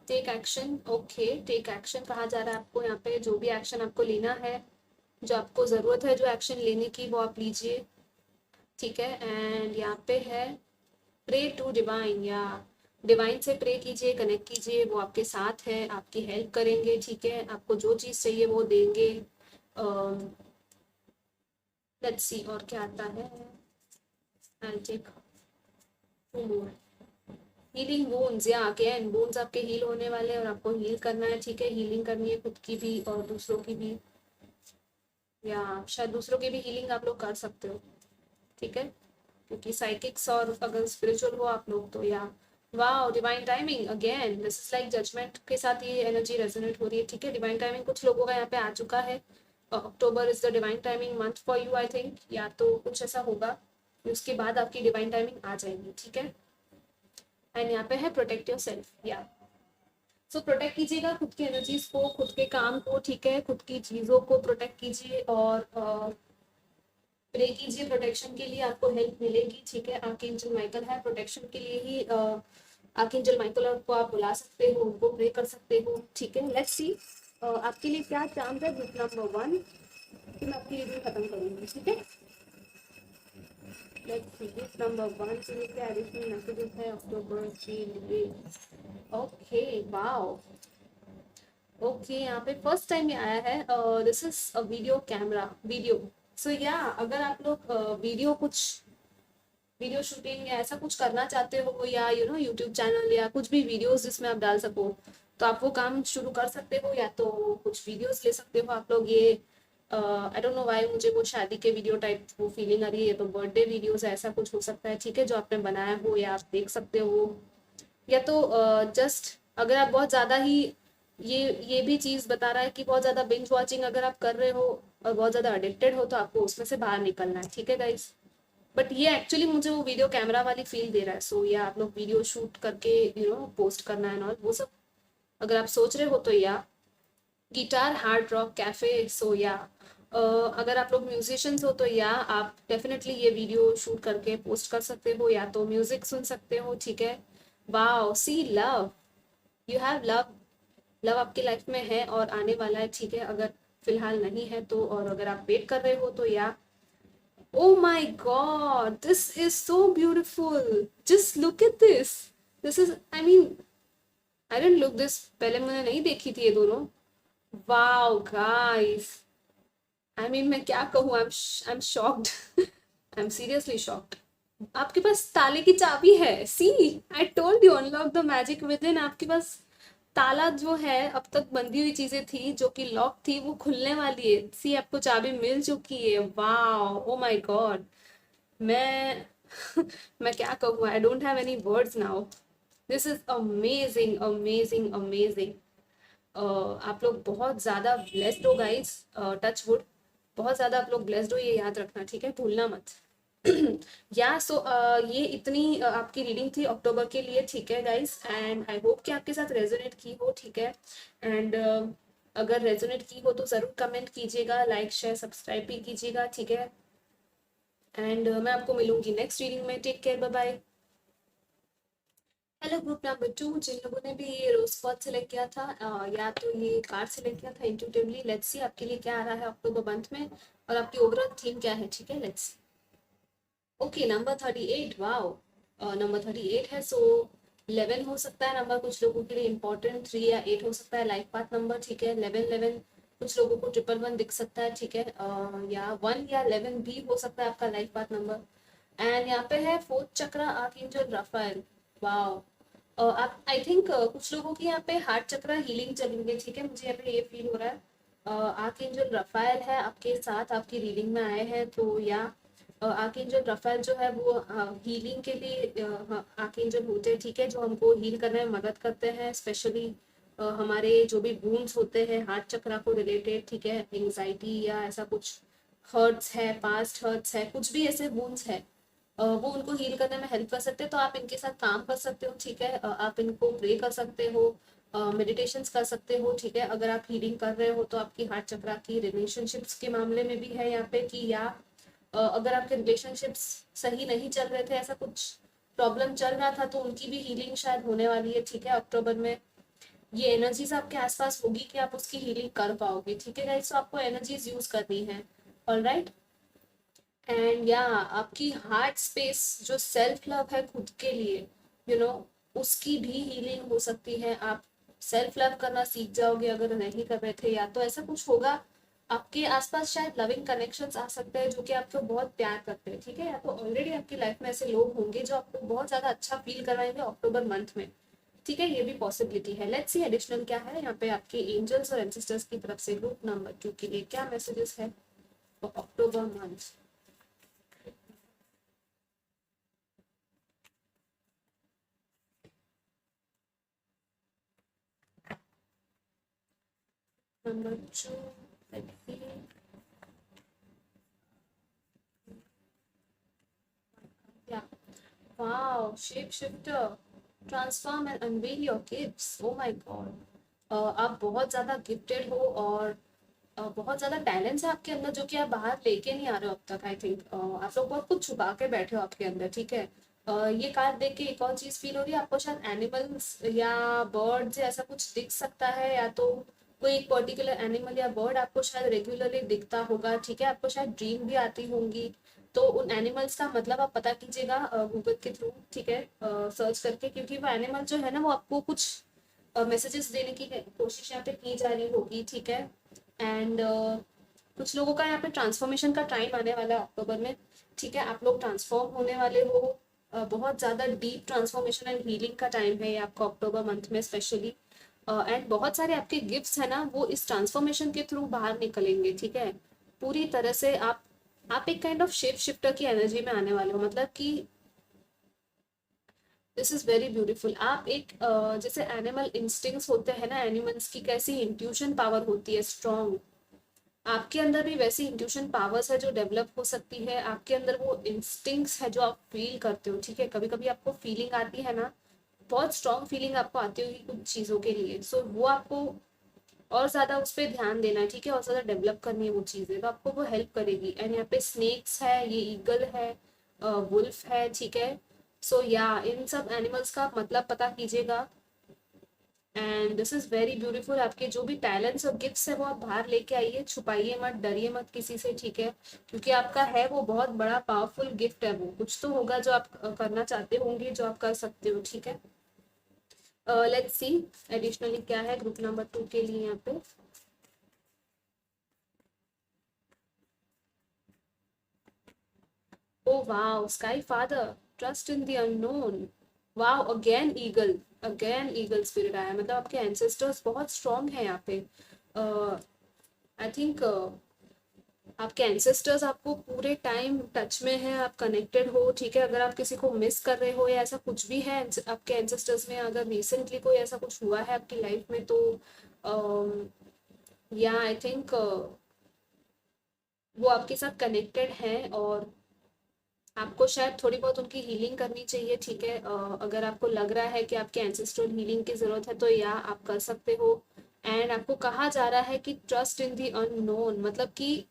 Take action, okay, take action कहा जा रहा है आपको यहाँ पे, जो भी एक्शन आपको लेना है, जो आपको ज़रूरत है जो एक्शन लेने की वो आप लीजिए, ठीक है। एंड यहाँ पे है प्रे टू डिवाइन, या डिवाइन से प्रे कीजिए, कनेक्ट कीजिए, वो आपके साथ है, आपकी हेल्प करेंगे, ठीक है, आपको जो चीज़ चाहिए वो देंगे। लेट्स सी और क्या आता है। I'll take 2 more. Healing wounds, या अगेन वूंड्स आपके हील होने वाले हैं और आपको हील करना है, ठीक है, हीलिंग करनी है खुद की भी और दूसरों की भी, या शायद दूसरों की भी हीलिंग आप लोग कर सकते हो, ठीक है, क्योंकि साइकिक्स और अगर स्पिरिचुअल हो आप लोग तो, yeah wow divine timing again, this is like judgement के साथ ये एनर्जी रेजोनेट हो रही है, ठीक है। डिवाइन टाइमिंग कुछ लोगों का यहाँ पे आ चुका है, October is the divine timing month for you I think, या तो कुछ ऐसा होगा, उसके बाद आपकी डिवाइन टाइमिंग आ जाएगी, ठीक है। एंड यहाँ पे है प्रोटेक्ट योर सेल्फ, या सो प्रोटेक्ट कीजिएगा खुद की एनर्जीज को, खुद के काम को, ठीक है, खुद की चीज़ों को प्रोटेक्ट कीजिए और प्रे कीजिए प्रोटेक्शन के लिए, आपको हेल्प मिलेगी, ठीक है। आर्कएंजल माइकल है प्रोटेक्शन के लिए ही, आर्कएंजल माइकल को आप बुला सकते हो, उनको प्रे कर सकते हो, ठीक है। लेट्स सी आपके लिए क्या चांस है ग्रुप नंबर 1, फिर मैं आपकी रीडिंग खत्म करूंगी, ठीक है। लेट्स सी ग्रुप नंबर 1 के लिए क्या एडिशनल मैसेजेस है अक्टूबर के लिए। ओके वाओ, ओके, यहाँ पे फर्स्ट टाइम ये आया है, this is a video camera video, so yeah अगर आप लोग वीडियो शूटिंग या ऐसा कुछ करना चाहते हो, या यूट्यूब चैनल या कुछ भी वीडियोस जिसमें आप डाल सको, तो आप वो काम शुरू कर सकते हो, या तो कुछ वीडियोस ले सकते हो आप लोग। ये आई डोंट नो व्हाई मुझे वो शादी के वीडियो टाइप वो फीलिंग आ रही है, तो बर्थडे वीडियोस ऐसा कुछ हो सकता है, ठीक है, जो आपने बनाया हो या आप देख सकते हो, या तो जस्ट अगर आप बहुत ज़्यादा ही ये भी चीज़ बता रहा है कि बहुत ज़्यादा बिंज वॉचिंग अगर आप कर रहे हो और बहुत ज़्यादा एडिक्टेड हो, तो आपको उसमें से बाहर निकलना है, ठीक है गाइस। बट ये एक्चुअली मुझे वो वीडियो कैमरा वाली फील दे रहा है, सो या आप लोग वीडियो शूट करके पोस्ट करना है और वो सब अगर आप सोच रहे हो तो, या गिटार हार्ड रॉक कैफे, सो या अगर आप लोग म्यूजिशियंस हो तो, या आप डेफिनेटली ये वीडियो शूट करके पोस्ट कर सकते हो, या तो म्यूजिक सुन सकते हो, ठीक है। Wow see love, you have love, love आपकी लाइफ में है और आने वाला है, ठीक है, अगर फिलहाल नहीं है तो, और अगर आप वेट कर रहे हो तो, या oh my god, this is so beautiful, just look at this is, I mean, I didn't look this, पहले मैंने नहीं देखी थी ये दोनों। wow guys, I mean मैं क्या कहूँ, I'm shocked, I'm seriously shocked। आपके पास ताले की चाबी है, see I told you unlock the magic within, आपके पास ताला जो है, अब तक बंधी हुई चीजें थी जो कि लॉक थी वो खुलने वाली है, सी आपको चाबी मिल चुकी है, वाओ ओ माय गॉड, मैं मैं क्या कहूँ, I don't have any words now, this is amazing amazing amazing. आप लोग बहुत ज़्यादा ब्लेस्ड हो गाइस, टच वुड, बहुत ज़्यादा आप लोग ब्लेस्ड हो, ये याद रखना, ठीक है, भूलना मत। या सो ये इतनी आपकी रीडिंग थी अक्टूबर के लिए, ठीक है गाइस, एंड आई होप कि आपके साथ रेजोनेट की हो, ठीक है। एंड अगर रेजोनेट की हो तो ज़रूर कमेंट कीजिएगा, लाइक शेयर सब्सक्राइब भी कीजिएगा, ठीक है। एंड मैं आपको मिलूंगी नेक्स्ट रीडिंग में, take care, bye bye. Hello group number 2, जिन लोगों ने भी ये रोज क्वार्ट्ज सेलेक्ट किया था, या तो ये कार्ड सेलेक्ट किया था इंट्यूटिवली, लेट्स सी आपके लिए क्या आ रहा है अक्टूबर मंथ में और आपकी ओवरऑल थीम क्या है, ठीक है, let's C. Okay number 38, wow, number 38 है, सो 11 हो सकता है नंबर कुछ लोगों के लिए इंपॉर्टेंट, 3 या 8 हो सकता है लाइफ पाथ नंबर, ठीक है। 11 कुछ लोगों को 111 दिख सकता है, ठीक है, या 1 या 11 भी हो सकता है आपका लाइफ पाथ नंबर। एंड यहाँ पे है फोर्थ चक्रा आर्कएंजल राफेल, वाओ, आप आई थिंक कुछ लोगों की यहाँ पे हार्ट चक्र हीलिंग चल रही है, ठीक है, मुझे यहाँ पे ये फील हो रहा है। आर्कएंजल रफाएल है आपके साथ, आपकी रीडिंग में आए हैं, तो या आर्कएंजल रफाएल जो है वो हीलिंग के लिए आर्कएंजल होते हैं, ठीक है, जो हमको हील करने में मदद करते हैं, स्पेशली हमारे जो भी वुंड्स होते हैं हार्ट चक्र को रिलेटेड, ठीक है, एंग्जाइटी या ऐसा कुछ हर्ट्स है, पास्ट हर्ट्स है, कुछ भी ऐसे वुंड्स है, वो उनको हील करने में हेल्प कर सकते हैं। तो आप इनके साथ काम कर सकते हो, ठीक है, आप इनको प्रे कर सकते हो, मेडिटेशंस कर सकते हो, ठीक है, अगर आप हीलिंग कर रहे हो तो आपकी हार्ट चक्रा की रिलेशनशिप्स के मामले में भी है यहाँ पे कि या अगर आपके रिलेशनशिप्स सही नहीं चल रहे थे, ऐसा कुछ प्रॉब्लम चल रहा था, तो उनकी भी हीलिंग शायद होने वाली है, ठीक है, अक्टूबर में ये एनर्जीज आपके आसपास होगी कि आप उसकी हीलिंग कर पाओगे, ठीक है गाइस, तो आपको एनर्जीज यूज करनी है। ऑलराइट, एंड या आपकी हार्ट स्पेस जो सेल्फ लव है खुद के लिए, उसकी भी हीलिंग हो सकती है। आप सेल्फ लव करना सीख जाओगे अगर नहीं कर रहे थे, या तो ऐसा कुछ होगा आपके आसपास, शायद लविंग कनेक्शंस आ सकते हैं जो कि आपको बहुत प्यार करते हैं, ठीक है, या तो ऑलरेडी आपकी लाइफ में ऐसे लोग होंगे जो आपको बहुत ज्यादा अच्छा फील करवाएंगे अक्टूबर मंथ में, ठीक है, ये भी पॉसिबिलिटी है। लेट्स सी एडिशनल क्या है यहाँ पे आपके एंजल्स और एंसेस्टर्स की तरफ से ग्रुप नंबर 2 के लिए क्या मैसेजेस है October month. Number two, let's see. Yeah. Wow, shapeshifter. Transform and unveil your gifts. Oh my God. आप बहुत ज़्यादा गिफ्टेड हो और बहुत ज़्यादा टैलेंट्स है आपके अंदर जो कि आप बाहर लेके नहीं आ रहे हो अब तक। आई थिंक आप लोग बहुत कुछ छुपा के बैठे हो आपके अंदर, ठीक है। ये कार्ड देख के एक और चीज़ फील हो रही है आपको, शायद एनिमल्स या बर्ड्स या ऐसा कुछ दिख सकता है, या तो कोई एक पर्टिकुलर एनिमल या बर्ड आपको शायद रेगुलरली दिखता होगा, ठीक है, आपको शायद ड्रीम भी आती होंगी। तो उन एनिमल्स का मतलब आप पता कीजिएगा गूगल के थ्रू, ठीक है, सर्च करके, क्योंकि वो एनिमल जो है ना वो आपको कुछ मैसेजेस देने की कोशिश यहाँ पे की जा रही होगी, ठीक है। एंड कुछ लोगों का यहाँ पे ट्रांसफॉर्मेशन का टाइम आने वाला है अक्टूबर में, ठीक है, आप लोग ट्रांसफॉर्म होने वाले हो। बहुत ज़्यादा डीप ट्रांसफॉर्मेशन एंड हीलिंग का टाइम है ये आपको अक्टूबर मंथ में स्पेशली। एंड बहुत सारे आपके गिफ्ट्स है ना वो इस ट्रांसफॉर्मेशन के थ्रू बाहर निकलेंगे, ठीक है, पूरी तरह से आप एक काइंड ऑफ शेप शिफ्टर की एनर्जी में आने वाले हो, मतलब कि दिस इज वेरी ब्यूटीफुल। आप एक जैसे एनिमल इंस्टिंक्ट्स होते हैं ना, एनिमल्स की कैसी इंट्यूशन पावर होती है स्ट्रॉन्ग, आपके अंदर भी वैसी इंट्यूशन पावर्स है जो डेवलप हो सकती है। आपके अंदर वो इंस्टिंक्ट्स है जो आप फील करते हो, ठीक है, कभी कभी आपको फीलिंग आती है ना, बहुत स्ट्रॉन्ग फीलिंग आपको आती होगी कुछ चीज़ों के लिए, सो वो आपको और ज़्यादा उस पर ध्यान देना है, ठीक है, और ज़्यादा डेवलप करनी है वो चीज़ें, तो आपको वो हेल्प करेगी। एंड यहाँ पे स्नेक्स है, ये ईगल है, वुल्फ है, ठीक है, सो या इन सब एनिमल्स का मतलब पता कीजिएगा। And this is very beautiful. आपके जो भी टैलेंट्स और गिफ्ट्स है वो आप बाहर लेके आइए, छुपाइए मत, डरिए मत किसी से, ठीक है, क्योंकि आपका है वो बहुत बड़ा पावरफुल गिफ्ट है, वो कुछ तो होगा जो आप करना चाहते होंगे, जो आप कर सकते हो, ठीक है। लेट्स सी एडिशनली क्या है ग्रुप नंबर 2 के लिए यहाँ पे। Oh wow, Sky Father, trust in the unknown. Wow, again eagle spirit आया, मतलब आपके एंसेस्टर्स बहुत स्ट्रॉन्ग हैं यहाँ पे। आई थिंक आपके एंसेस्टर्स आपको पूरे टाइम टच में है, आप कनेक्टेड हो, ठीक है, अगर आप किसी को मिस कर रहे हो या ऐसा कुछ भी है आपके एंसेस्टर्स में, अगर रिसेंटली कोई ऐसा कुछ हुआ है आपकी लाइफ में, तो या आई थिंक वो आपके साथ कनेक्टेड हैं और आपको शायद थोड़ी बहुत उनकी हीलिंग करनी चाहिए, ठीक है, अगर आपको लग रहा है कि आपके एंसेस्ट्रल हीलिंग की ज़रूरत है तो या आप कर सकते हो। एंड आपको कहा जा रहा है कि ट्रस्ट इन दी अननोन, मतलब कि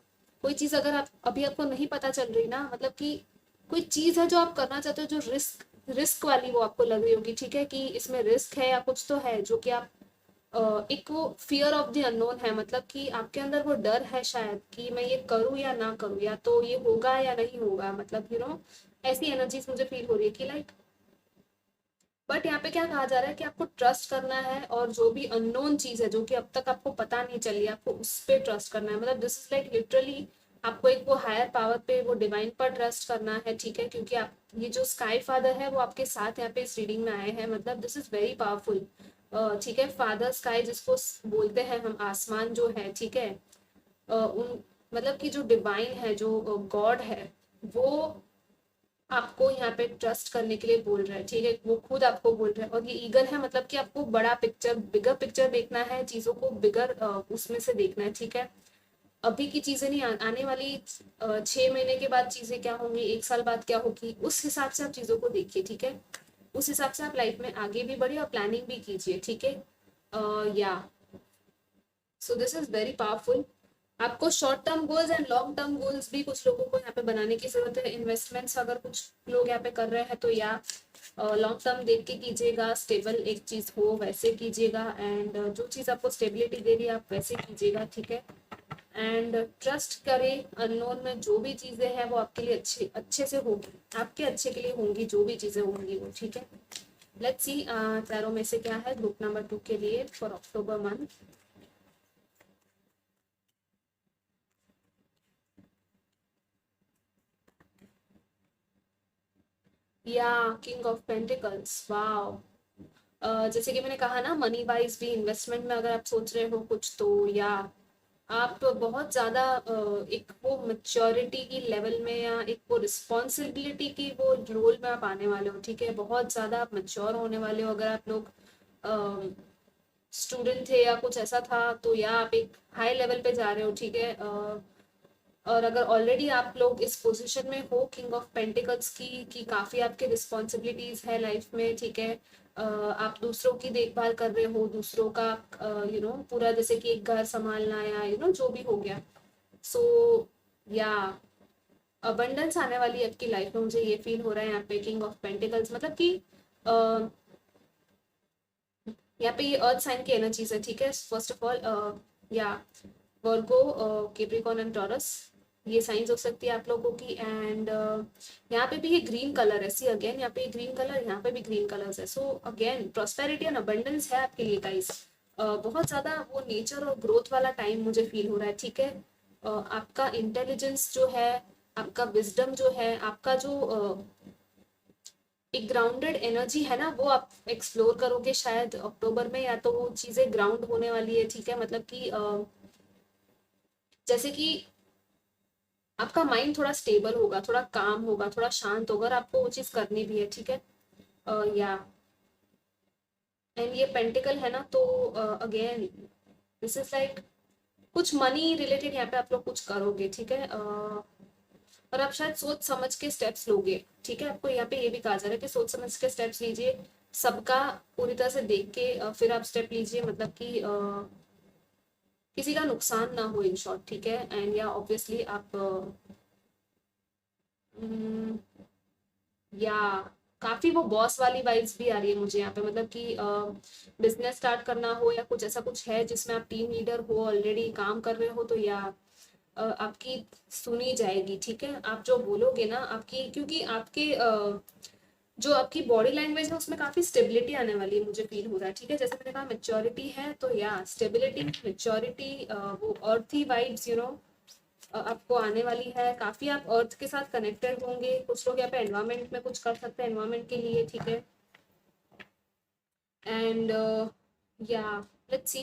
कोई चीज़ अगर आप अभी आपको नहीं पता चल रही ना, मतलब कि कोई चीज़ है जो आप करना चाहते हो जो रिस्क रिस्क वाली वो आपको लग रही होगी, ठीक है, कि इसमें रिस्क है या कुछ तो है जो कि आप एक वो फियर ऑफ द अननोन है, मतलब कि आपके अंदर वो डर है शायद कि मैं ये करूँ या ना करूँ, या तो ये होगा या नहीं होगा, मतलब ऐसी एनर्जीज मुझे फील हो रही है कि लाइक, बट यहाँ पे क्या कहा जा रहा है कि आपको ट्रस्ट करना है, और जो भी अननोन चीज है जो कि अब तक आपको पता नहीं चली, आपको उस पर ट्रस्ट करना है, मतलब दिस इज लाइक लिटरली आपको एक वो हायर पावर पे, वो डिवाइन पर ट्रस्ट करना है, ठीक है, क्योंकि आप ये जो स्काई फादर है वो आपके साथ यहाँ पे इस रीडिंग में आए हैं, मतलब दिस इज वेरी पावरफुल। ठीक है, फादर स्काई जिसको बोलते हैं हम, आसमान जो है, ठीक है, उन मतलब कि जो डिवाइन है, जो गॉड है, वो आपको यहाँ पे ट्रस्ट करने के लिए बोल रहा है, ठीक है, वो खुद आपको बोल रहा है। और ये ईगल है, मतलब कि आपको बड़ा पिक्चर, बिगर पिक्चर देखना है, चीजों को बिगर उसमें से देखना है, ठीक है। अभी की चीजें नहीं, आने वाली 6 महीने के बाद चीजें क्या होंगी, 1 साल बाद क्या होगी, उस हिसाब से आप चीजों को देखिए, ठीक है। उस हिसाब से आप लाइफ में आगे भी बढ़िए और प्लानिंग भी कीजिए, ठीक है। Yeah so this is very powerful. आपको short term goals and long term goals भी कुछ लोगों को यहाँ पे बनाने की जरूरत है। इन्वेस्टमेंट्स अगर कुछ लोग यहाँ पे कर रहे हैं तो या लॉन्ग टर्म देख के कीजिएगा, स्टेबल एक चीज हो वैसे कीजिएगा, एंड जो चीज आपको स्टेबिलिटी दे रही है आप वैसे कीजिएगा, ठीक है। एंड ट्रस्ट करें, अननोन में जो भी चीजें हैं वो आपके लिए अच्छे अच्छे से होगी, आपके अच्छे के लिए होंगी, जो भी चीजें होंगी वो, ठीक है। लेट्स सी टैरो में से क्या है ग्रुप नंबर 2 के लिए फॉर अक्टूबर मंथ। या किंग ऑफ पेंटिकल्स, वाओ। जैसे कि मैंने कहा ना, मनी वाइज भी, इन्वेस्टमेंट में अगर आप सोच रहे हो कुछ, तो या आप बहुत ज्यादा एक वो मैच्योरिटी की लेवल में, या एक वो रिस्पॉन्सिबिलिटी की वो रोल में आप आने वाले हो, ठीक है। बहुत ज्यादा आप मैच्योर होने वाले हो। अगर आप लोग स्टूडेंट थे या कुछ ऐसा था, तो या आप एक हाई लेवल पे जा रहे हो, ठीक है। और अगर ऑलरेडी आप लोग इस पोजीशन में हो किंग ऑफ पेंटिकल्स की, कि काफी आपके रिस्पॉन्सिबिलिटीज है लाइफ में, ठीक है। आप दूसरों की देखभाल कर रहे हो, दूसरों का पूरा, जैसे कि एक घर संभालना, या जो भी हो गया। सो या अबंडेंस आने वाली है आपकी लाइफ में, मुझे ये फील हो रहा है यहाँ पे किंग ऑफ पेंटिकल्स, मतलब कि यहाँ पे ये अर्थ साइन की एनर्जीज है, ठीक है। फर्स्ट ऑफ ऑल या वर्गो, कैप्रिकॉर्न एंड टॉरस, ये साइंस हो सकती है आप लोगों की। एंड यहाँ पे भी ये ग्रीन कलर है, सी अगेन, यहाँ पे ग्रीन कलर, यहाँ पे भी ग्रीन कलर्स है। So again prosperity and abundance है आपके लिए गाइस। बहुत ज्यादा वो नेचर और ग्रोथ वाला टाइम मुझे फील हो रहा है, ठीक है। आपका इंटेलिजेंस जो है, आपका विजडम जो है, आपका जो एक ग्राउंडेड एनर्जी है ना, वो आप एक्सप्लोर करोगे शायद अक्टूबर में, या तो वो चीजें ग्राउंड होने वाली है, ठीक है। मतलब कि जैसे कि आपका माइंड थोड़ा स्टेबल होगा, थोड़ा काम होगा, थोड़ा शांत होगा, और आपको वो चीज करनी भी है, ठीक है। या एंड ये पेंटिकल है ना, तो अगेन दिस इज लाइक कुछ मनी रिलेटेड यहाँ पे आप लोग कुछ करोगे, ठीक है। और आप शायद सोच समझ के स्टेप्स लोगे, ठीक है। आपको यहाँ पे ये भी कहा जा रहा है कि सोच समझ के स्टेप्स लीजिए, सबका पूरी तरह से देख के फिर आप स्टेप लीजिए, मतलब कि किसी का नुकसान ना हो, इन शॉर्ट, ठीक है। एंड या ऑब्वियसली आप या काफी वो बॉस वाली वाइब्स भी आ रही है मुझे यहाँ पे, मतलब कि बिजनेस स्टार्ट करना हो, या कुछ ऐसा कुछ है जिसमें आप टीम लीडर हो, ऑलरेडी काम कर रहे हो, तो या आपकी सुनी जाएगी, ठीक है। आप जो बोलोगे ना, आपकी, क्योंकि आपके जो आपकी बॉडी लैंग्वेज है उसमें काफी स्टेबिलिटी आने वाली है, मुझे फील हो रहा है, ठीक है। जैसे मैंने कहा मेच्योरिटी है, तो या स्टेबिलिटी, मेच्योरिटी, वो अर्थी वाइब्स आपको आने वाली है। काफी आप अर्थ के साथ कनेक्टेड होंगे। कुछ लोग यहाँ पे एनवायरमेंट में कुछ कर सकते हैं, एनवायरमेंट के लिए, ठीक है। एंड या let's see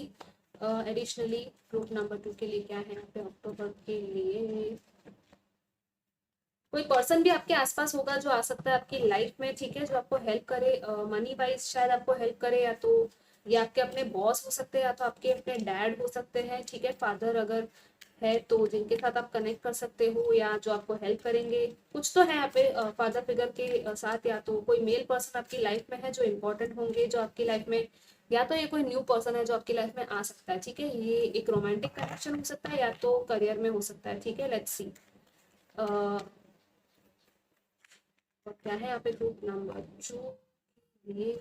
additionally group number 2 के लिए क्या है यहाँ पे अक्टूबर के लिए। कोई पर्सन भी आपके आसपास होगा जो आ सकता है आपकी लाइफ में, ठीक है, जो आपको हेल्प करे, मनी वाइज शायद आपको हेल्प करे, या तो ये आपके अपने बॉस हो सकते हैं, या तो आपके अपने डैड हो सकते हैं, ठीक है। फादर अगर है तो जिनके साथ आप कनेक्ट कर सकते हो, या जो आपको हेल्प करेंगे, कुछ तो है यहाँ पे फादर फिगर के साथ। या तो कोई मेल पर्सन आपकी लाइफ में है जो इम्पोर्टेंट होंगे, जो आपकी लाइफ में, या तो ये कोई न्यू पर्सन है जो आपकी लाइफ में आ सकता है, ठीक है। ये एक रोमांटिक कनेक्शन हो सकता है, या तो करियर में हो सकता है, ठीक है। लेट्स सी और क्या है यहाँ पे ग्रुप नंबर 2 ये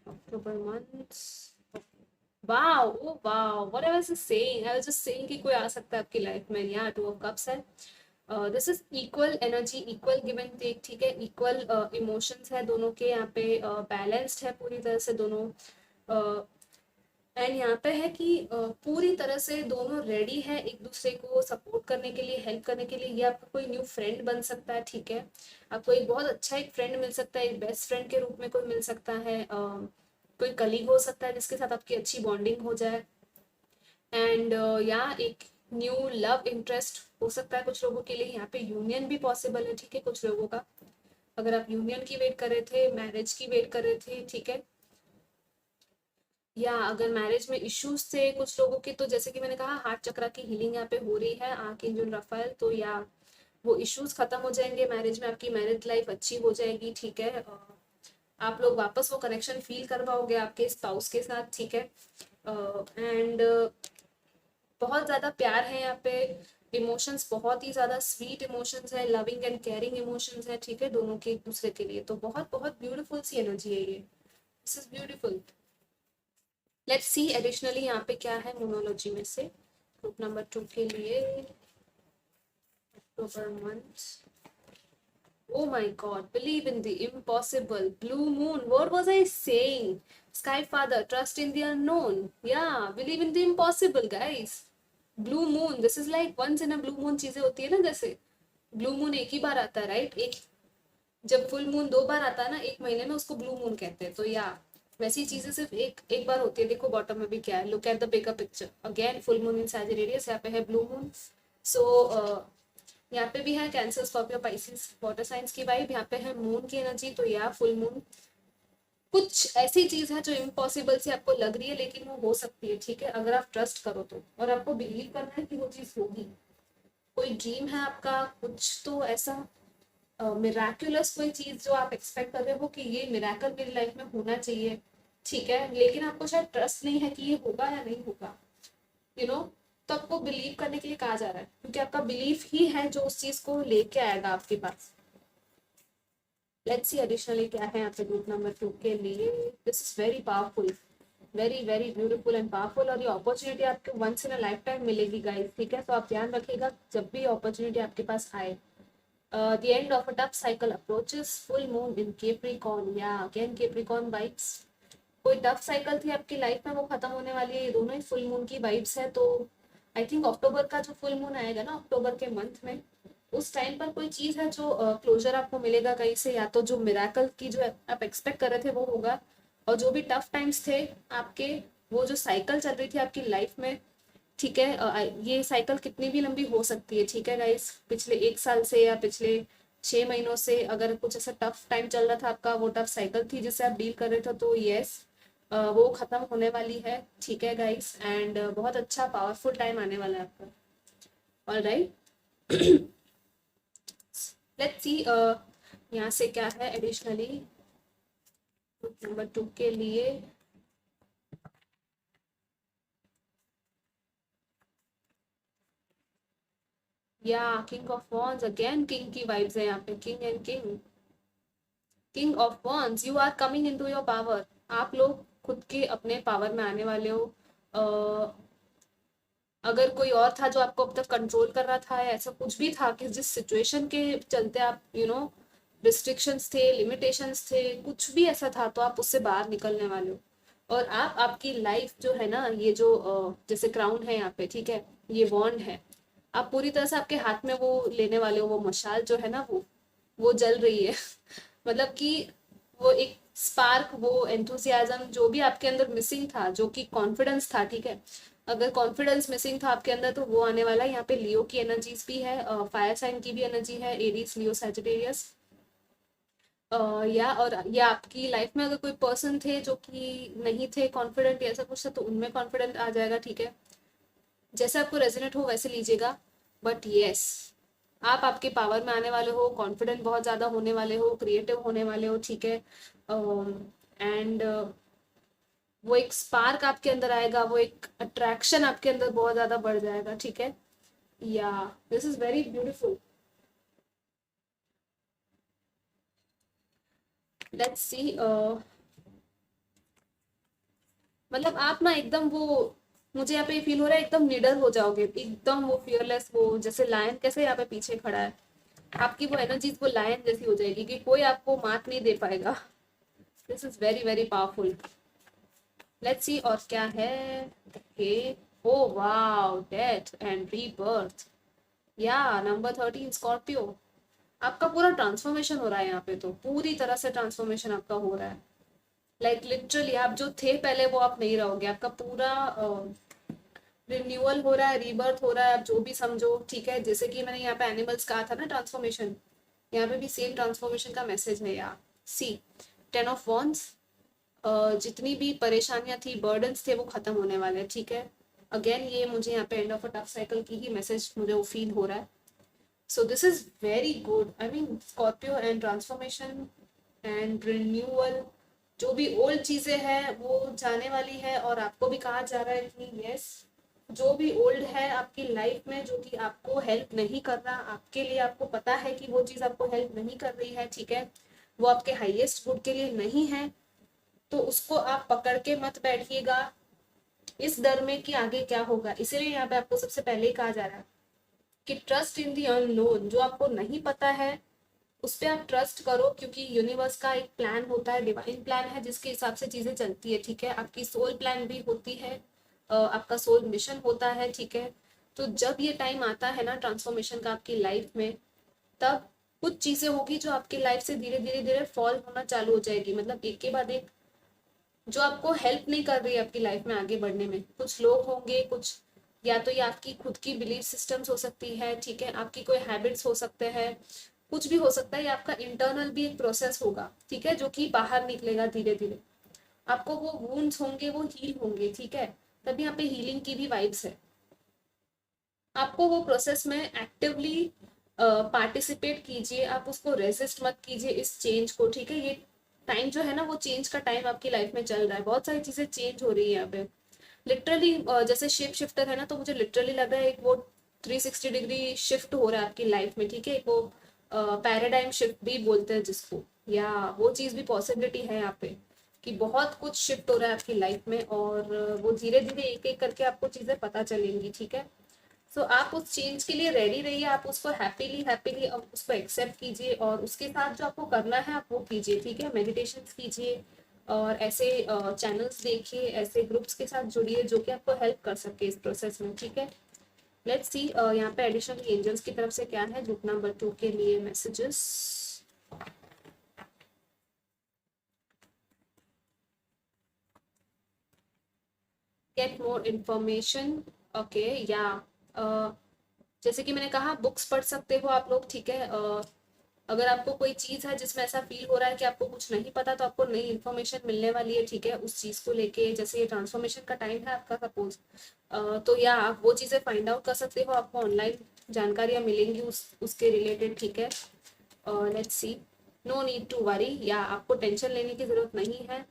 October month. Wow, oh wow, what I was saying, I was just saying कि कोई आ सकता है आपकी लाइफ में। यहाँ 2 ऑफ कप्स है। This is equal energy, equal give and take, ठीक है। इक्वल इमोशंस है दोनों के यहाँ पे, बैलेंस्ड है पूरी तरह से दोनों। एंड यहाँ पे है कि पूरी तरह से दोनों रेडी है एक दूसरे को सपोर्ट करने के लिए, हेल्प करने के लिए। ये आपका कोई न्यू फ्रेंड बन सकता है, ठीक है, आपको एक बहुत अच्छा एक फ्रेंड मिल सकता है, एक बेस्ट फ्रेंड के रूप में कोई मिल सकता है, कोई कलीग हो सकता है जिसके साथ आपकी अच्छी बॉन्डिंग हो जाए। एंड या एक न्यू लव इंटरेस्ट हो सकता है कुछ लोगों के लिए। यहाँ पे यूनियन भी पॉसिबल है, ठीक है, कुछ लोगों का। अगर आप यूनियन की वेट कर रहे थे, मैरिज की वेट कर रहे थे, ठीक है, या अगर मैरिज में इश्यूज थे कुछ लोगों के, तो जैसे कि मैंने कहा हार्ट चक्रा की हीलिंग यहाँ पे हो रही है, आर्कएंजल राफेल, तो या वो इश्यूज खत्म हो जाएंगे मैरिज में, आपकी मैरिज लाइफ अच्छी हो जाएगी, ठीक है, आप लोग वापस वो कनेक्शन फील कर पाओगे आपके स्पाउस के साथ, ठीक है। एंड बहुत ज़्यादा प्यार है यहाँ पे, इमोशंस बहुत ही ज़्यादा स्वीट इमोशंस है, लविंग एंड केयरिंग इमोशंस है, ठीक है, दोनों के एक दूसरे के लिए। तो बहुत बहुत ब्यूटीफुल सी एनर्जी है ये, this is beautiful. Let's C additionally यहाँ पे क्या है मोनोलॉजी में से ग्रुप नंबर 2 के लिए October month. Oh my God, believe in the impossible. Blue moon, what was I saying? Sky Father, trust in the unknown. Yeah, believe in the impossible, guys. Blue moon, this is like once in a blue moon चीजें होती है ना, जैसे blue moon एक ही बार आता है, right? एक जब फुल मून 2 बार आता है ना एक महीने में, उसको ब्लू मून कहते हैं। तो या वैसी चीजें सिर्फ एक एक बार होती है। देखो बॉटम में भी क्या है, look at the bigger picture again, full moon in Sagittarius, यहाँ पे है ब्लू मून। सो यहाँ पे भी है cancer, Scorpio, Pisces, water science की वाइब। यहाँ पे है मून की एनर्जी, तो या फुल मून कुछ ऐसी चीज है जो इम्पॉसिबल सी आपको लग रही है, लेकिन वो हो सकती है, ठीक है, अगर आप ट्रस्ट करो तो, और आपको बिलीव करना है कि वो चीज होगी। कोई ड्रीम है आपका, कुछ तो ऐसा मिराक्युलस कोई चीज जो आप एक्सपेक्ट कर रहे हो कि ये मिराकल मेरी लाइफ में होना चाहिए, ठीक है, लेकिन आपको शायद ट्रस्ट नहीं है कि ये होगा या नहीं होगा, यू नो, तो आपको बिलीव करने के लिए कहा जा रहा है, क्योंकि आपका बिलीफ ही है जो उस चीज को लेके आएगा आपके पास। लेट्स सी एडिशनली क्या है यहाँ पे ग्रुप नंबर 2 के लिए। This is very powerful, very very beautiful and powerful, और ये अपॉर्चुनिटी आपको once in a lifetime मिलेगी गाइस, ठीक है, तो आप ध्यान रखिएगा जब भी अपॉर्चुनिटी आपके पास आए। The end of a tough cycle approaches, full moon in Capricorn, yeah, again Capricorn vibes। कोई टफ साइकिल थी आपकी लाइफ में, वो खत्म होने वाली है, ये दोनों ही फुल मून की वाइब्स है। तो आई थिंक अक्टूबर का जो फुल मून आएगा ना, अक्टूबर के मंथ में, उस टाइम पर कोई चीज है जो क्लोजर आपको मिलेगा कहीं से, या तो जो मिराकल की जो आप एक्सपेक्ट कर रहे थे वो होगा, और जो भी टफ टाइम्स थे आपके, वो जो साइकिल चल रही थी आपकी लाइफ में, ठीक है, ये साइकिल कितनी भी लंबी हो सकती है, ठीक है गाइस, पिछले 1 साल से या पिछले 6 महीनों से अगर कुछ ऐसा टफ टाइम चल रहा था आपका, वो टफ साइकिल थी जिससे आप डील कर रहे थे, तो यस वो खत्म होने वाली है, ठीक है गाइस, एंड बहुत अच्छा पावरफुल टाइम आने वाला है आपका। ऑलराइट, लेट्स सी यहाँ से क्या है एडिशनली नंबर 2 के लिए। Yeah king of wands, again king की वाइब्स है यहाँ पे, king and king, king of wands, you are coming into your power. आप लोग खुद के अपने पावर में आने वाले हो। अगर कोई और था जो आपको अब तक कंट्रोल कर रहा था, या ऐसा कुछ भी था कि जिस सिचुएशन के चलते आप रिस्ट्रिक्शंस थे, लिमिटेशंस थे, कुछ भी ऐसा था, तो आप उससे बाहर निकलने वाले हो। और आप आपकी लाइफ जो है ना, ये जो जैसे क्राउन है यहाँ पे, ठीक है, ये वॉन्ड है, आप पूरी तरह से आपके हाथ में वो लेने वाले हो, वो मशाल जो है ना, वो जल रही है मतलब कि वो एक स्पार्क, वो एंथुसियाज्म जो भी आपके अंदर मिसिंग था, जो कि कॉन्फिडेंस था, ठीक है, अगर कॉन्फिडेंस मिसिंग था आपके अंदर, तो वो आने वाला है। यहाँ पे लियो की एनर्जीज भी है, फायर साइन की भी एनर्जी है, एरीज, लियो, सैजिटेरियस। या और या आपकी लाइफ में अगर कोई पर्सन थे जो कि नहीं थे कॉन्फिडेंट या ऐसा कुछ था, तो उनमें कॉन्फिडेंट आ जाएगा, ठीक है, जैसे आपको रेजोनेट हो वैसे लीजिएगा। बट यस, आप आपके पावर में आने वाले हो, कॉन्फिडेंट बहुत ज़्यादा होने वाले हो, क्रिएटिव होने वाले हो, ठीक है, एंड वो एक स्पार्क आपके अंदर आएगा, वो एक अट्रैक्शन आपके अंदर बहुत ज़्यादा बढ़ जाएगा, ठीक है। या this is very beautiful. Let's see, मतलब आप ना एकदम वो, मुझे यहाँ पे फील हो रहा है एकदम निडर हो जाओगे, एकदम वो फियरलेस, वो जैसे लायन कैसे यहाँ पे पीछे खड़ा है, आपकी वो एनर्जीज वो लायन जैसी हो जाएगी कि कोई आपको मात नहीं दे पाएगा। This is very very powerful. Let's see और क्या है। Okay, oh wow, death and rebirth. या नंबर 13 स्कॉर्पियो। आपका पूरा ट्रांसफॉर्मेशन हो रहा है यहाँ पे, तो पूरी तरह से ट्रांसफॉर्मेशन आपका हो रहा है। लाइक लिटरली आप जो थे पहले वो आप नहीं रहोगे, आपका पूरा रिन्यूअल हो रहा है, रीबर्थ हो रहा है, आप जो भी समझो, ठीक है। जैसे कि मैंने यहाँ पे एनिमल्स कहा था ना ट्रांसफॉर्मेशन, यहाँ पे भी सेम ट्रांसफॉर्मेशन का मैसेज है यार। सी 10 ऑफ वॉन्ड्स, जितनी भी परेशानियां थी, बर्डन्स थे, वो खत्म होने वाले हैं, ठीक है। अगेन ये मुझे यहाँ पे end of a tough cycle की ही मैसेज मुझे वो फील हो रहा है। So this is very good, I mean Scorpio and transformation and renewal. जो भी ओल्ड चीजें हैं वो जाने वाली है, और आपको भी कहा जा रहा है कि यस, जो भी ओल्ड है आपकी लाइफ में, जो कि आपको हेल्प नहीं कर रहा, आपके लिए आपको पता है कि वो चीज आपको हेल्प नहीं कर रही है, ठीक है, वो आपके हाईएस्ट गुड के लिए नहीं है, तो उसको आप पकड़ के मत बैठिएगा इस डर में कि आगे क्या होगा। इसीलिए यहाँ पे आपको सबसे पहले ही कहा जा रहा है कि ट्रस्ट इन दी अननोन। जो आपको नहीं पता है उस पर आप ट्रस्ट करो, क्योंकि यूनिवर्स का एक प्लान होता है, डिवाइन प्लान है, जिसके हिसाब से चीजें चलती है, ठीक है। आपकी सोल प्लान भी होती है, आपका सोल मिशन होता है, ठीक है। तो जब ये टाइम आता है ना ट्रांसफॉर्मेशन का आपकी लाइफ में, तब कुछ चीजें होगी जो आपकी लाइफ से धीरे धीरे धीरे फॉल होना चालू हो जाएगी, मतलब एक के बाद एक, जो आपको हेल्प नहीं कर रही है आपकी लाइफ में आगे बढ़ने में। कुछ लोग होंगे, कुछ, या तो ये आपकी खुद की बिलीफ सिस्टम्स हो सकती है, ठीक है, आपकी कोई हैबिट्स हो सकते हैं, कुछ भी हो सकता है, या आपका इंटरनल भी एक प्रोसेस होगा, ठीक है, जो कि बाहर निकलेगा धीरे धीरे। आपको वो वुंड्स होंगे वो हील होंगे, ठीक है। तभी यहाँ पे हीलिंग की भी वाइब्स है। आपको वो प्रोसेस में एक्टिवली पार्टिसिपेट कीजिए, आप उसको रेजिस्ट मत कीजिए इस चेंज को, ठीक है। ये टाइम जो है ना, वो चेंज का टाइम आपकी लाइफ में चल रहा है, बहुत सारी चीजें चेंज हो रही है यहाँ पे। लिटरली जैसे शेप शिफ्टर है ना, तो मुझे लिटरली लग रहा है एक वो 360 डिग्री शिफ्ट हो रहा है आपकी लाइफ में, ठीक है। एक वो पैराडाइम शिफ्ट भी बोलते हैं जिसको, या वो चीज भी पॉसिबिलिटी है यहाँ पे, कि बहुत कुछ शिफ्ट हो रहा है आपकी लाइफ में, और वो धीरे धीरे एक एक करके आपको चीजें पता चलेंगी, ठीक है। सो आप उस चेंज के लिए रेडी रहिए, आप उसको हैप्पीली हैप्पीली उसको एक्सेप्ट कीजिए, और उसके साथ जो आपको करना है आप वो कीजिए, ठीक है। मेडिटेशन कीजिए, और ऐसे चैनल्स देखिए, ऐसे ग्रुप्स के साथ जुड़िए जो कि आपको हेल्प कर सके इस प्रोसेस में, ठीक है। लेट्स सी यहाँ पे एडिशनल एंजल्स की तरफ से क्या है ग्रुप नंबर 2 के लिए messages. Get more information. Okay, या जैसे कि मैंने कहा, बुक्स पढ़ सकते हो आप लोग, ठीक है। अगर आपको कोई चीज है जिसमें ऐसा फील हो रहा है कि आपको कुछ नहीं पता, तो आपको नई इन्फॉर्मेशन मिलने वाली है, ठीक है, उस चीज को लेके। जैसे ये ट्रांसफॉर्मेशन का टाइम है आपका सपोज, तो या आप वो चीजें फाइंड आउट कर सकते हो, आपको ऑनलाइन जानकारियां मिलेंगी उसके रिलेटेड, ठीक है। Let's see, no need to worry, या आपको टेंशन लेने की जरूरत नहीं है।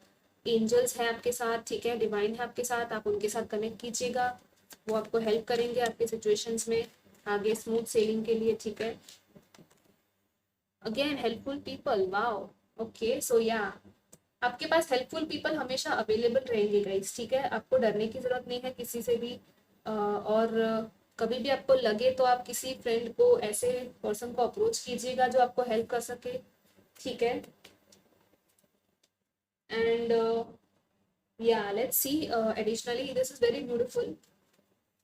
एंजल्स हैं आपके साथ, ठीक है, डिवाइन है आपके साथ, आप उनके साथ कनेक्ट कीजिएगा, वो आपको हेल्प करेंगे आपके सिचुएशंस में आगे स्मूथ सेलिंग के लिए, ठीक है। Again helpful people, wow. Okay, so yeah आपके पास हेल्पफुल पीपल हमेशा अवेलेबल रहेंगे गाइस, ठीक है। आपको डरने की जरूरत नहीं है किसी से भी, और कभी भी आपको लगे तो आप किसी फ्रेंड को, ऐसे पर्सन को अप्रोच कीजिएगा जो आपको हेल्प कर सके, ठीक है। एंड या let's see, additionally this is very beautiful.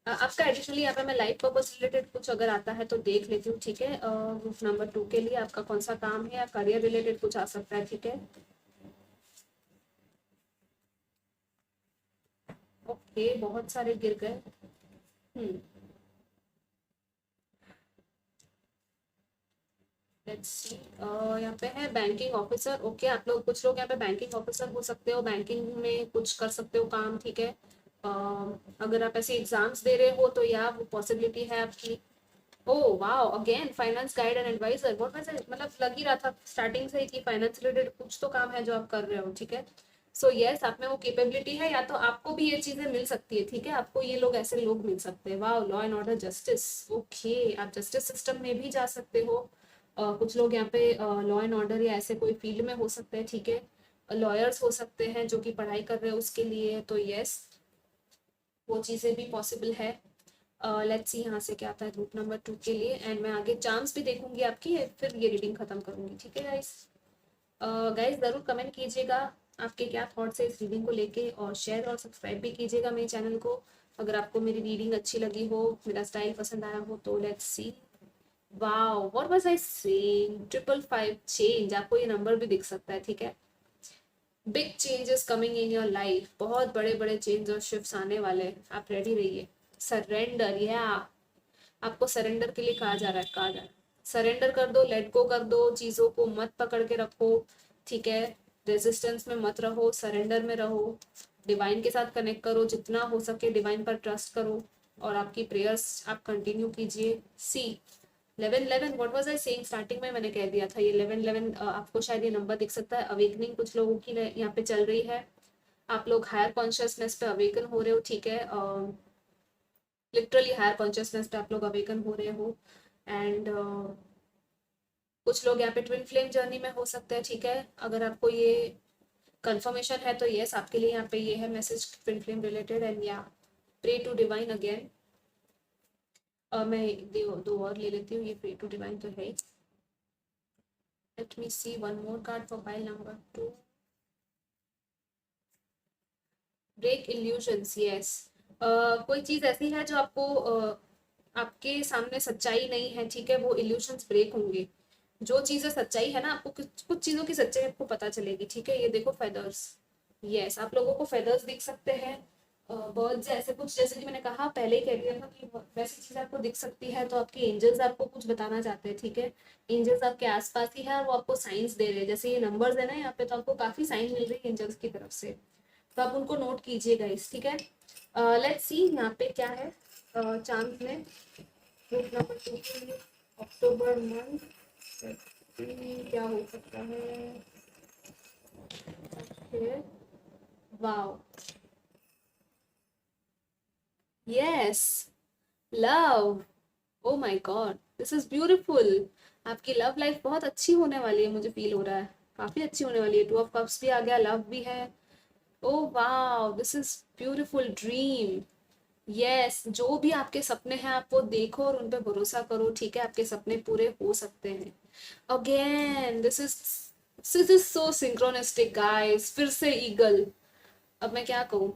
आपका एडिशनली यहाँ पे मैं लाइफ पर्पस रिलेटेड कुछ अगर आता है तो देख लेती हूँ, ठीक है। ग्रुप नंबर 2 के लिए आपका कौन सा काम है, या करियर रिलेटेड कुछ आ सकता है, ठीक है। ओके, बहुत सारे गिर गए। हम्म, लेट्स सी, यहाँ पे है बैंकिंग ऑफिसर। ओके, आप लोग, कुछ लोग यहाँ पे बैंकिंग ऑफिसर हो सकते हो, बैंकिंग में कुछ कर सकते हो काम, ठीक है। अगर आप ऐसे एग्जाम्स दे रहे हो तो या वो पॉसिबिलिटी है आपकी। Oh wow, again finance guide and advisor. बहुत वैसे मतलब लग ही रहा था स्टार्टिंग से ही कि फाइनेंस रिलेटेड कुछ तो काम है जो आप कर रहे हो, ठीक है। सो यस, आप में वो कैपेबिलिटी है, या तो आपको भी ये चीजें मिल सकती है, ठीक है। आपको ये लोग, ऐसे लोग मिल सकते हैं। Wow, law and order, justice. Okay, आप जस्टिस सिस्टम में भी जा सकते हो। कुछ लोग यहाँ पे लॉ एंड ऑर्डर या ऐसे कोई फील्ड में हो सकते हैं, ठीक है। लॉयर्स हो सकते हैं जो कि पढ़ाई कर रहे हैं उसके लिए, तो यस, वो चीजें भी पॉसिबल है। लेट्स सी यहाँ से क्या आता है ग्रुप नंबर 2 के लिए, एंड मैं आगे चांस भी देखूंगी आपकी, फिर ये रीडिंग खत्म करूंगी, ठीक है गाइस। गाइस जरूर कमेंट कीजिएगा आपके क्या थॉट्स है इस रीडिंग को लेके, और शेयर और सब्सक्राइब भी कीजिएगा मेरे चैनल को अगर आपको मेरी रीडिंग अच्छी लगी हो, मेरा स्टाइल पसंद आया हो तो। Let's see. Wow, what was I saying, 555 change, आपको ये नंबर भी दिख सकता है, ठीक है। Big changes coming in your life, बहुत बड़े बड़े चेंज और शिफ्ट्स आने वाले हैं, आप रेडी रहिए। सरेंडर, या आपको सरेंडर के लिए कहा जा रहा है, कहा जा रहा है सरेंडर कर दो, लेट गो कर दो, चीज़ों को मत पकड़ के रखो, ठीक है। रेजिस्टेंस में मत रहो, सरेंडर में रहो, डिवाइन के साथ कनेक्ट करो, जितना हो सके डिवाइन पर ट्रस्ट करो, और आपकी प्रेयर्स आप कंटिन्यू कीजिए। सी 1111, what was I saying, starting में मैंने कह दिया था ये 1111, आपको शायद ये नंबर दिख सकता है। अवेकनिंग कुछ लोगों की यहाँ पे चल रही है, आप लोग हायर कॉन्शियसनेस पे अवेकन हो रहे हो, ठीक है। लिटरली हायर कॉन्शियसनेस पे आप लोग अवेकन हो रहे हो। एंड कुछ लोग यहाँ पे ट्विन फ्लेम जर्नी में हो सकते हैं, ठीक है। अगर आपको ये कंफर्मेशन है तो यस, आपके लिए यहाँ पे ये है message twin flame related. And या प्रे टू डिवाइन अगेन। मैं दो और ले लेती हूँ, ये प्रे टू डिवाइन तो है ही। Let me see one more card for pile number 2। Break illusions, yes. कोई चीज़ ऐसी है जो आपको आपके सामने सच्चाई नहीं है, ठीक है, वो इल्यूशंस ब्रेक होंगे। जो चीज़ें सच्चाई है ना, आपको कुछ कुछ चीज़ों की सच्चाई आपको पता चलेगी, ठीक है। ये देखो फेदर्स, यस, आप लोगों को फेदर्स दिख सकते हैं, बर्ड्स ऐसे कुछ, जैसे कि मैंने कहा पहले ही कह दिया था कि वैसी चीज़ आपको दिख सकती है, तो आपके एंजल्स आपको कुछ बताना चाहते हैं, ठीक है। एंजल्स आपके आसपास ही है और वो आपको साइंस दे रहे हैं, जैसे ये नंबर्स है ना यहाँ पे, तो आपको काफ़ी साइन मिल रही है एंजल्स की तरफ से, तो आप उनको नोट कीजिएगा इस, ठीक है। लेट्स सी यहाँ पे क्या है चांद में ग्रुप नंबर 2 के लिए अक्टूबर मंथ क्या हो सकता है। Wow, yes, love, O my God, this is beautiful. आपकी लव लाइफ बहुत अच्छी होने वाली है, मुझे फील हो रहा है काफी अच्छी होने वाली है। 2 ऑफ कप्स भी आ गया, लव भी है। Oh wow, this is beautiful dream. Yes, जो भी आपके सपने हैं आप वो देखो और उन पे भरोसा करो, ठीक है, आपके सपने पूरे हो सकते हैं। Again this is so synchronistic guys, फिर से ईगल। अब मैं क्या कहूँ,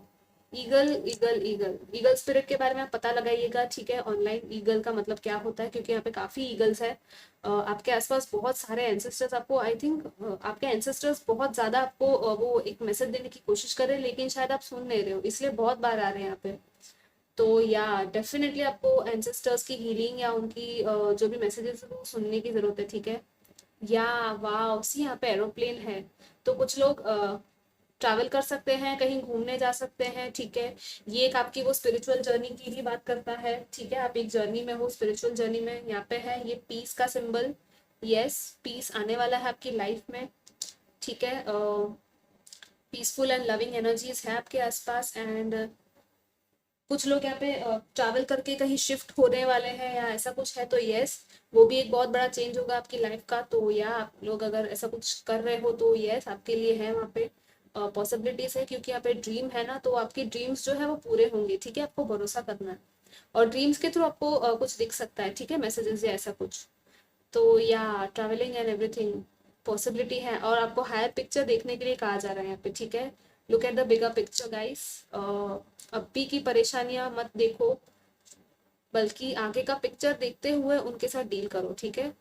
eagle eagle eagle eagle spirit के बारे में आप पता लगाइएगा, ठीक है, ऑनलाइन ईगल का मतलब क्या होता है, क्योंकि यहाँ पे काफी ईगल्स है। आपके आसपास बहुत सारे एंसेस्टर्स, आपको आई थिंक आपके एंसेस्टर्स बहुत ज्यादा आपको वो एक मैसेज देने की कोशिश कर रहे हैं, लेकिन शायद आप सुन नहीं रहे हो, इसलिए बहुत बार आ रहे हैं यहाँ पे। तो या डेफिनेटली आपको एंसेस्टर्स की हीलिंग या उनकी जो भी मैसेजेस है वो सुनने की जरूरत है, ठीक है। या वाओ, सी यहाँ पे एरोप्लेन है, तो कुछ लोग ट्रैवल कर सकते हैं, कहीं घूमने जा सकते हैं, ठीक है। ये एक आपकी वो स्पिरिचुअल जर्नी की भी बात करता है, ठीक है, आप एक जर्नी में हो, स्पिरिचुअल जर्नी में। यहाँ पे है ये पीस का सिंबल, यस, पीस आने वाला है आपकी लाइफ में, ठीक है। पीसफुल एंड लविंग एनर्जीज है आपके आसपास। एंड कुछ लोग यहाँ पे ट्रैवल करके कहीं शिफ्ट होने वाले हैं या ऐसा कुछ है, तो यस, वो भी एक बहुत बड़ा चेंज होगा आपकी लाइफ का। तो या आप लोग अगर ऐसा कुछ कर रहे हो तो यस, आपके लिए है वहाँ पे पॉसिबिलिटीज है, क्योंकि यहाँ पे ड्रीम है ना, तो आपके ड्रीम्स जो है वो पूरे होंगे, ठीक है, आपको भरोसा करना है। और ड्रीम्स के थ्रू आपको कुछ दिख सकता है, ठीक है, मैसेजेस या ऐसा कुछ। तो या ट्रैवलिंग एंड एवरीथिंग पॉसिबिलिटी है, और आपको हायर पिक्चर देखने के लिए कहा जा रहा है यहाँ पे, ठीक है। Look at the bigger picture guys. अभी की परेशानियां मत देखो, बल्कि आगे का पिक्चर देखते हुए उनके साथ डील करो, ठीक है,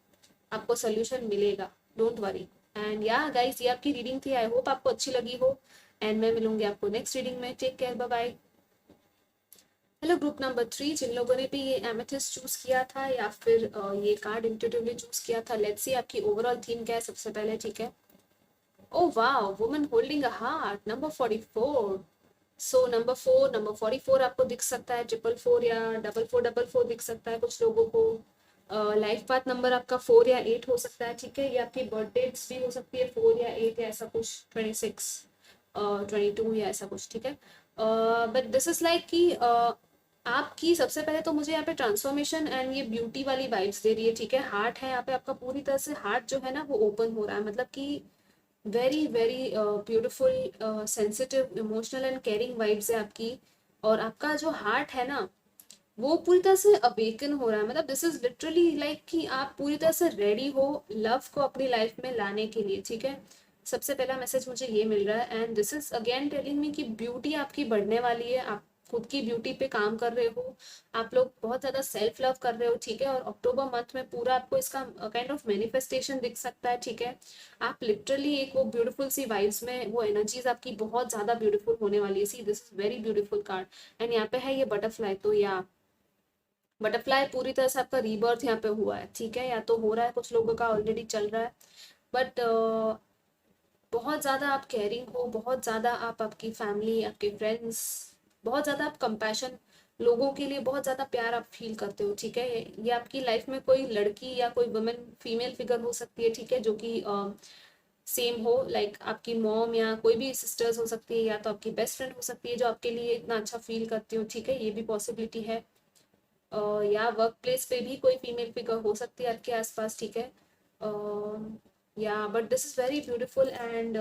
आपको सोल्यूशन मिलेगा, डोंट वरी। एंड या गाइस, ये आपकी रीडिंग थी, आई होप आपको अच्छी लगी हो, एंड मैं मिलूंगी आपको नेक्स्ट रीडिंग में। Take care, bye bye. Hello group number 3, जिन लोगों ने भी ये एमेथिस्ट चूज किया था या फिर ये कार्ड इंट्यूटिवली चूज किया था, लेट्स सी आपकी ओवरऑल थीम क्या है सबसे पहले, ठीक है। Oh wow, woman holding a heart, number 44। So number 44 आपको दिख सकता है, 444 या 4444 दिख सकता है कुछ लोगों को। लाइफ पाथ नंबर आपका 4 या 8 हो सकता है, ठीक है। ये आपकी बर्थ डेट्स भी हो सकती है 4 या 8 या ऐसा कुछ, 26 22 या ऐसा कुछ, ठीक है। बट दिस इज लाइक कि आपकी सबसे पहले तो मुझे यहाँ पे ट्रांसफॉर्मेशन एंड ये ब्यूटी वाली वाइब्स दे रही है, ठीक है। हार्ट है यहाँ पे आपका, पूरी तरह से हार्ट जो है ना वो ओपन हो रहा है, मतलब कि very very beautiful sensitive emotional and caring vibes है आपकी। और आपका जो हार्ट है ना वो पूरी तरह से अवेकन हो रहा है, मतलब दिस इज लिटरली लाइक कि आप पूरी तरह से रेडी हो लव को अपनी लाइफ में लाने के लिए, ठीक है। सबसे पहला मैसेज मुझे ये मिल रहा है, and this is again telling me कि ब्यूटी आपकी बढ़ने वाली है, आप खुद की ब्यूटी पे काम कर रहे हो, आप लोग बहुत ज़्यादा सेल्फ लव कर रहे हो, ठीक है। और अक्टूबर मंथ में पूरा आपको इसका काइंड ऑफ मैनिफेस्टेशन दिख सकता है, ठीक है। आप लिटरली एक वो ब्यूटीफुल सी वाइब्स में, वो एनर्जीज आपकी बहुत ज़्यादा ब्यूटीफुल होने वाली है। See this is very beautiful card, and यहाँ पे है ये बटरफ्लाई, तो या बटरफ्लाई पूरी तरह से आपका रीबर्थ यहाँ पे हुआ है, ठीक है, या तो हो रहा है, कुछ लोगों का ऑलरेडी चल रहा है। बट बहुत ज़्यादा आप केयरिंग हो, बहुत ज़्यादा आप, आपकी फैमिली, आपके फ्रेंड्स, बहुत ज़्यादा आप कंपैशन, लोगों के लिए बहुत ज़्यादा प्यार आप फील करते हो, ठीक है। ये आपकी लाइफ में कोई लड़की या कोई वुमेन, फीमेल फिगर हो सकती है, ठीक है, जो कि सेम हो, लाइक आपकी मॉम या कोई भी सिस्टर्स हो सकती है, या तो आपकी बेस्ट फ्रेंड हो सकती है जो आपके लिए इतना अच्छा फील करती हो, ठीक है, ये भी पॉसिबिलिटी है। या वर्क प्लेस पे भी कोई फीमेल फिगर हो सकती है आपके आसपास, ठीक है। या but this is very beautiful and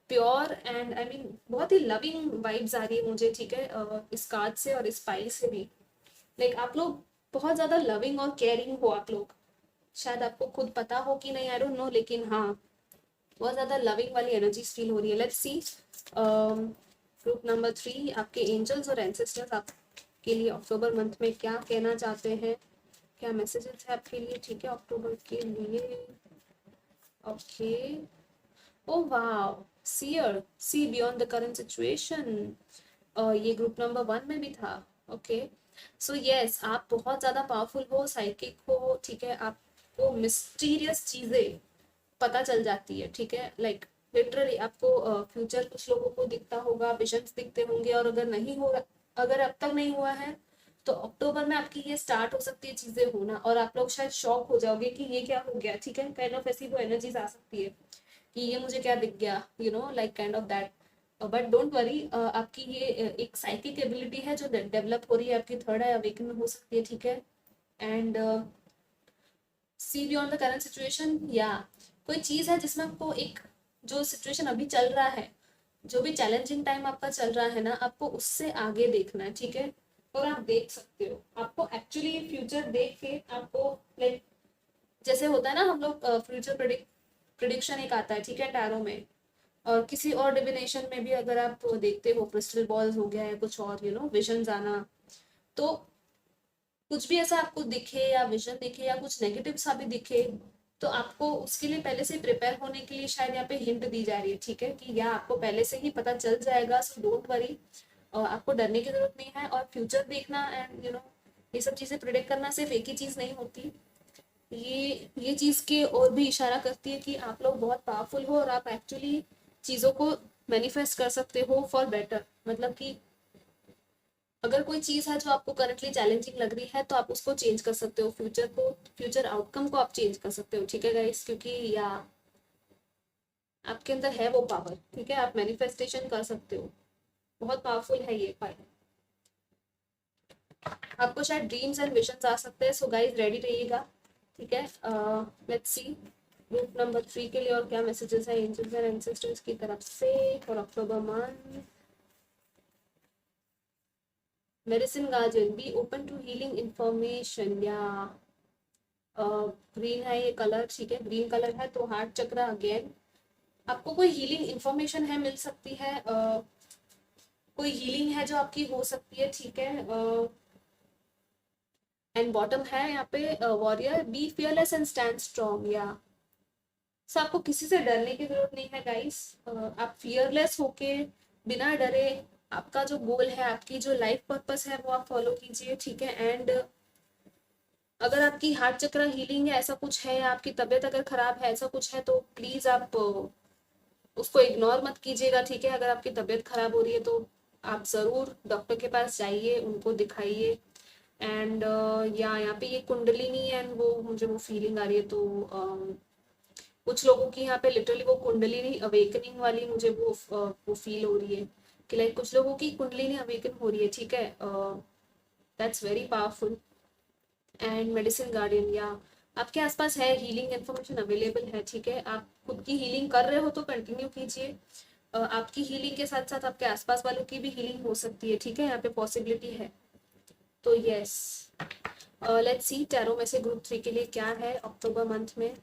pure, and I mean बहुत ही लविंग वाइब्स आ रही है मुझे, ठीक है, इस कार्ड से और इस पाइल से भी। लाइक आप लोग बहुत ज़्यादा लविंग और केयरिंग हो, आप लोग, शायद आपको खुद पता हो कि नहीं, आई डोंट नो, लेकिन हाँ, बहुत ज़्यादा लविंग वाली एनर्जीज फील हो रही है। लेट्स सी ग्रुप नंबर 3, आपके एंजल्स और एंसेस्टर्स आपके लिए अक्टूबर मंथ में क्या कहना चाहते हैं, क्या मैसेजेस है आपके लिए, ठीक है, अक्टूबर के लिए। Okay, oh wow, seer, see beyond the current situation, ये ग्रुप नंबर 1 में भी था। ओके, सो यस, आप बहुत ज़्यादा पावरफुल हो, साइकिक हो, ठीक है, आपको मिस्टीरियस चीज़ें पता चल जाती है, ठीक है। लाइक लिटरली आपको फ्यूचर कुछ लोगों को दिखता होगा, विजन्स दिखते होंगे, और अगर नहीं हो, अगर अब तक नहीं हुआ है तो अक्टूबर में आपकी ये स्टार्ट हो सकती है चीजें होना, और आप लोग शायद शॉक हो जाओगे कि ये क्या हो गया, ठीक है, काइंड ऑफ ऐसी वो एनर्जीज आ सकती है कि ये मुझे क्या दिख गया, you know, like kind of that. But don't worry, आपकी ये एक साइकिक एबिलिटी है जो डेवलप हो रही है, आपकी थर्ड आई अवेकनिंग हो सकती है, ठीक है। And see beyond the current situation, या कोई चीज है जिसमें आपको एक, जो सिचुएशन अभी चल रहा है, जो भी चैलेंजिंग टाइम आपका चल रहा है ना, आपको उससे आगे देखना है, ठीक है। और आप देख सकते हो, आपको एक्चुअली फ्यूचर देख के आपको, लाइक जैसे होता है ना, हम लोग फ्यूचर प्रिडिक्शन एक आता है, ठीक है, टैरो में, और किसी और डिविनेशन में भी अगर आप देखते हो, क्रिस्टल बॉल्स हो गया है कुछ और, यू नो, विजन आना, तो कुछ भी ऐसा आपको दिखे या विजन दिखे या कुछ नेगेटिव सा भी दिखे, तो आपको उसके लिए पहले से प्रिपेयर होने के लिए शायद यहाँ पे हिंट दी जा रही है, ठीक है, कि यह आपको पहले से ही पता चल जाएगा, सो डोंट वरी, आपको डरने की जरूरत नहीं है। और फ्यूचर देखना एंड यू नो, ये सब चीजें प्रिडिक्ट करना सिर्फ एक ही चीज नहीं होती, ये चीज के और भी इशारा करती है कि आप लोग बहुत पावरफुल हो, और आप एक्चुअली चीजों को मैनिफेस्ट कर सकते हो फॉर बेटर, मतलब कि अगर कोई चीज है जो आपको करंटली चैलेंजिंग लग रही है, तो आप उसको चेंज कर सकते हो, फ्यूचर को, फ्यूचर आउटकम को आप चेंज कर सकते हो, ठीक है गाइस, क्योंकि या आपके अंदर है वो पावर, ठीक है, आप मैनिफेस्टेशन कर सकते हो, बहुत पावरफुल है ये पावर। आपको शायद ड्रीम्स एंड विजन्स आ सकते हैं, सो गाइस रेडी रहिएगा, ठीक है। लेट्स सी ग्रुप नंबर 3 के लिए और क्या मैसेजेस है एंजल्स एंड एंसेस्टर्स की तरफ से for October month. Medicine guardian, be open to healing information, yeah green है ये कलर, ठीक है, ग्रीन कलर है, तो हार्ट चक्र अगेन, आपको कोई हीलिंग इंफॉर्मेशन है, मिल सकती है, कोई हीलिंग है जो आपकी हो सकती है, ठीक है। एंड बॉटम है यहाँ पे warrior, be fearless and stand strong, या सो आपको किसी से डरने की जरूरत नहीं है गाइस, आप फियरलेस होके बिना डरे आपका जो गोल है, आपकी जो लाइफ पर्पस है, वो आप फॉलो कीजिए, ठीक है। एंड अगर आपकी हार्ट चक्र हीलिंग है, ऐसा कुछ है, या आपकी तबीयत अगर खराब है, ऐसा कुछ है, तो प्लीज आप उसको इग्नोर मत कीजिएगा, ठीक है। अगर आपकी तबीयत खराब हो रही है तो आप जरूर डॉक्टर के पास जाइए, उनको दिखाइए। एंड या यहाँ पे ये कुंडलिनी एंड वो मुझे वो फीलिंग आ रही है, तो कुछ लोगों की यहाँ पे लिटरली वो कुंडलिनी अवेकनिंग वाली मुझे वो फील हो रही है कि लाइक कुछ लोगों की कुंडलिनी अवेकन हो रही है, ठीक है, that's very powerful. And medicine guardian, या आपके आसपास है, हीलिंग इन्फॉर्मेशन अवेलेबल है, ठीक है, आप खुद की हीलिंग कर रहे हो तो कंटिन्यू कीजिए, आपकी हीलिंग के साथ साथ आपके आसपास वालों की भी हीलिंग हो सकती है, ठीक है, यहाँ पे पॉसिबिलिटी है, तो यस। लेट्स सी टैरो में से ग्रुप 3 के लिए क्या है अक्टूबर मंथ में।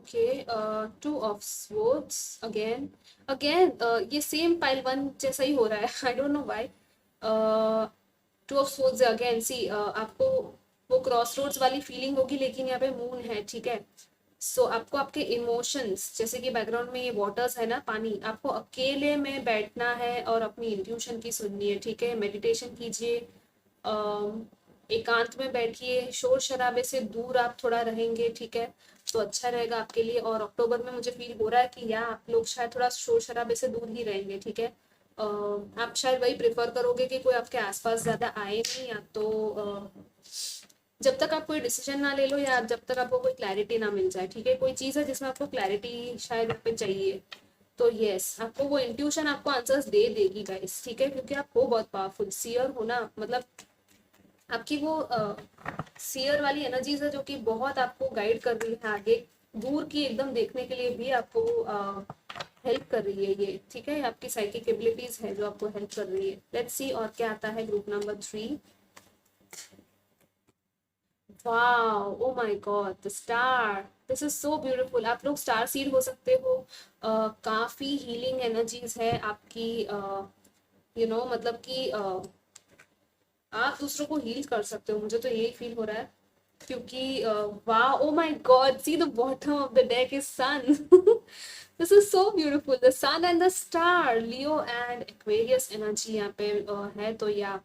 Okay, two of swords again, again ये सेम पाइल वन जैसा ही हो रहा है, I don't know why. Two of swords again, see आपको वो क्रॉस रोड्स वाली फीलिंग होगी, लेकिन यहाँ पे मून है, ठीक है। सो आपको आपके इमोशंस, जैसे कि बैकग्राउंड में ये वाटर्स है ना, पानी, आपको अकेले में बैठना है और अपनी इंट्यूशन की सुननी है, ठीक है। मेडिटेशन कीजिए, एकांत में बैठिए, शोर शराबे से दूर आप थोड़ा रहेंगे, ठीक है, तो अच्छा रहेगा आपके लिए। और अक्टूबर में मुझे फील हो रहा है कि या आप लोग शायद थोड़ा शोर शराबे से दूर ही रहेंगे, ठीक है। आप शायद वही प्रेफर करोगे कि कोई आपके आसपास ज्यादा आए नहीं, या तो जब तक आप कोई डिसीजन ना ले लो, या जब तक आपको कोई क्लैरिटी ना मिल जाए, ठीक है। कोई चीज़ है जिसमें आपको क्लैरिटी शायद पे चाहिए, तो यस, आपको वो इंट्यूशन आपको आंसर्स दे देगी गाइस, ठीक है, क्योंकि आप हो बहुत पावरफुल, सीयर हो ना, मतलब आपकी वो सीयर वाली एनर्जीज है जो कि बहुत आपको गाइड कर रही है आगे, दूर की एकदम देखने के लिए भी आपको हेल्प कर रही है ये, ठीक है। आपकी साइकिक एबिलिटीज है जो आपको हेल्प कर रही है। लेट्स सी और क्या आता है group number 3। Wow, oh my God, the star, this is so beautiful. आप लोग स्टार सीड हो सकते हो। काफी हीलिंग एनर्जीज है आपकी, मतलब कि आप दूसरों को हील कर सकते हो, मुझे तो यही फील हो रहा है, क्योंकि वाह, oh my God, see the bottom of the deck is sun. This is so beautiful, the sun and the star, Leo and Aquarius energy यहाँ पे है, तो yeah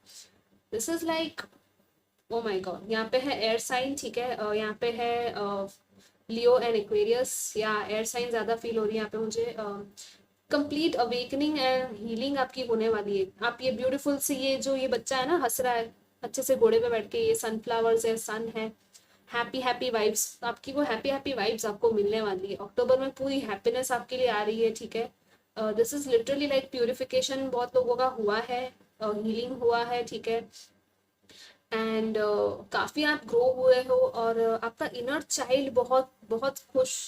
this is like, oh my God, यहाँ पे है air sign, ठीक है, यहाँ पे है लियो एंड एक्वेरियस, या एयर साइन ज्यादा फील हो रही है यहाँ पे मुझे। कंप्लीट अवेकनिंग एंड हीलिंग आपकी होने वाली है। आप ये ब्यूटीफुल सी, ये जो ये बच्चा है ना हंस रहा है अच्छे से घोड़े पे बैठ के, ये सनफ्लावर्स है, सन है, हैप्पी हैप्पी वाइब्स, आपकी वो हैप्पी हैप्पी वाइब्स आपको मिलने वाली है अक्टूबर में, पूरी हैप्पीनेस आपके लिए आ रही है, ठीक है। This is literally like purification बहुत लोगों का हुआ है, हीलिंग हुआ है, ठीक है। एंड काफी आप ग्रो हुए हो, और आपका इनर चाइल्ड बहुत बहुत खुश,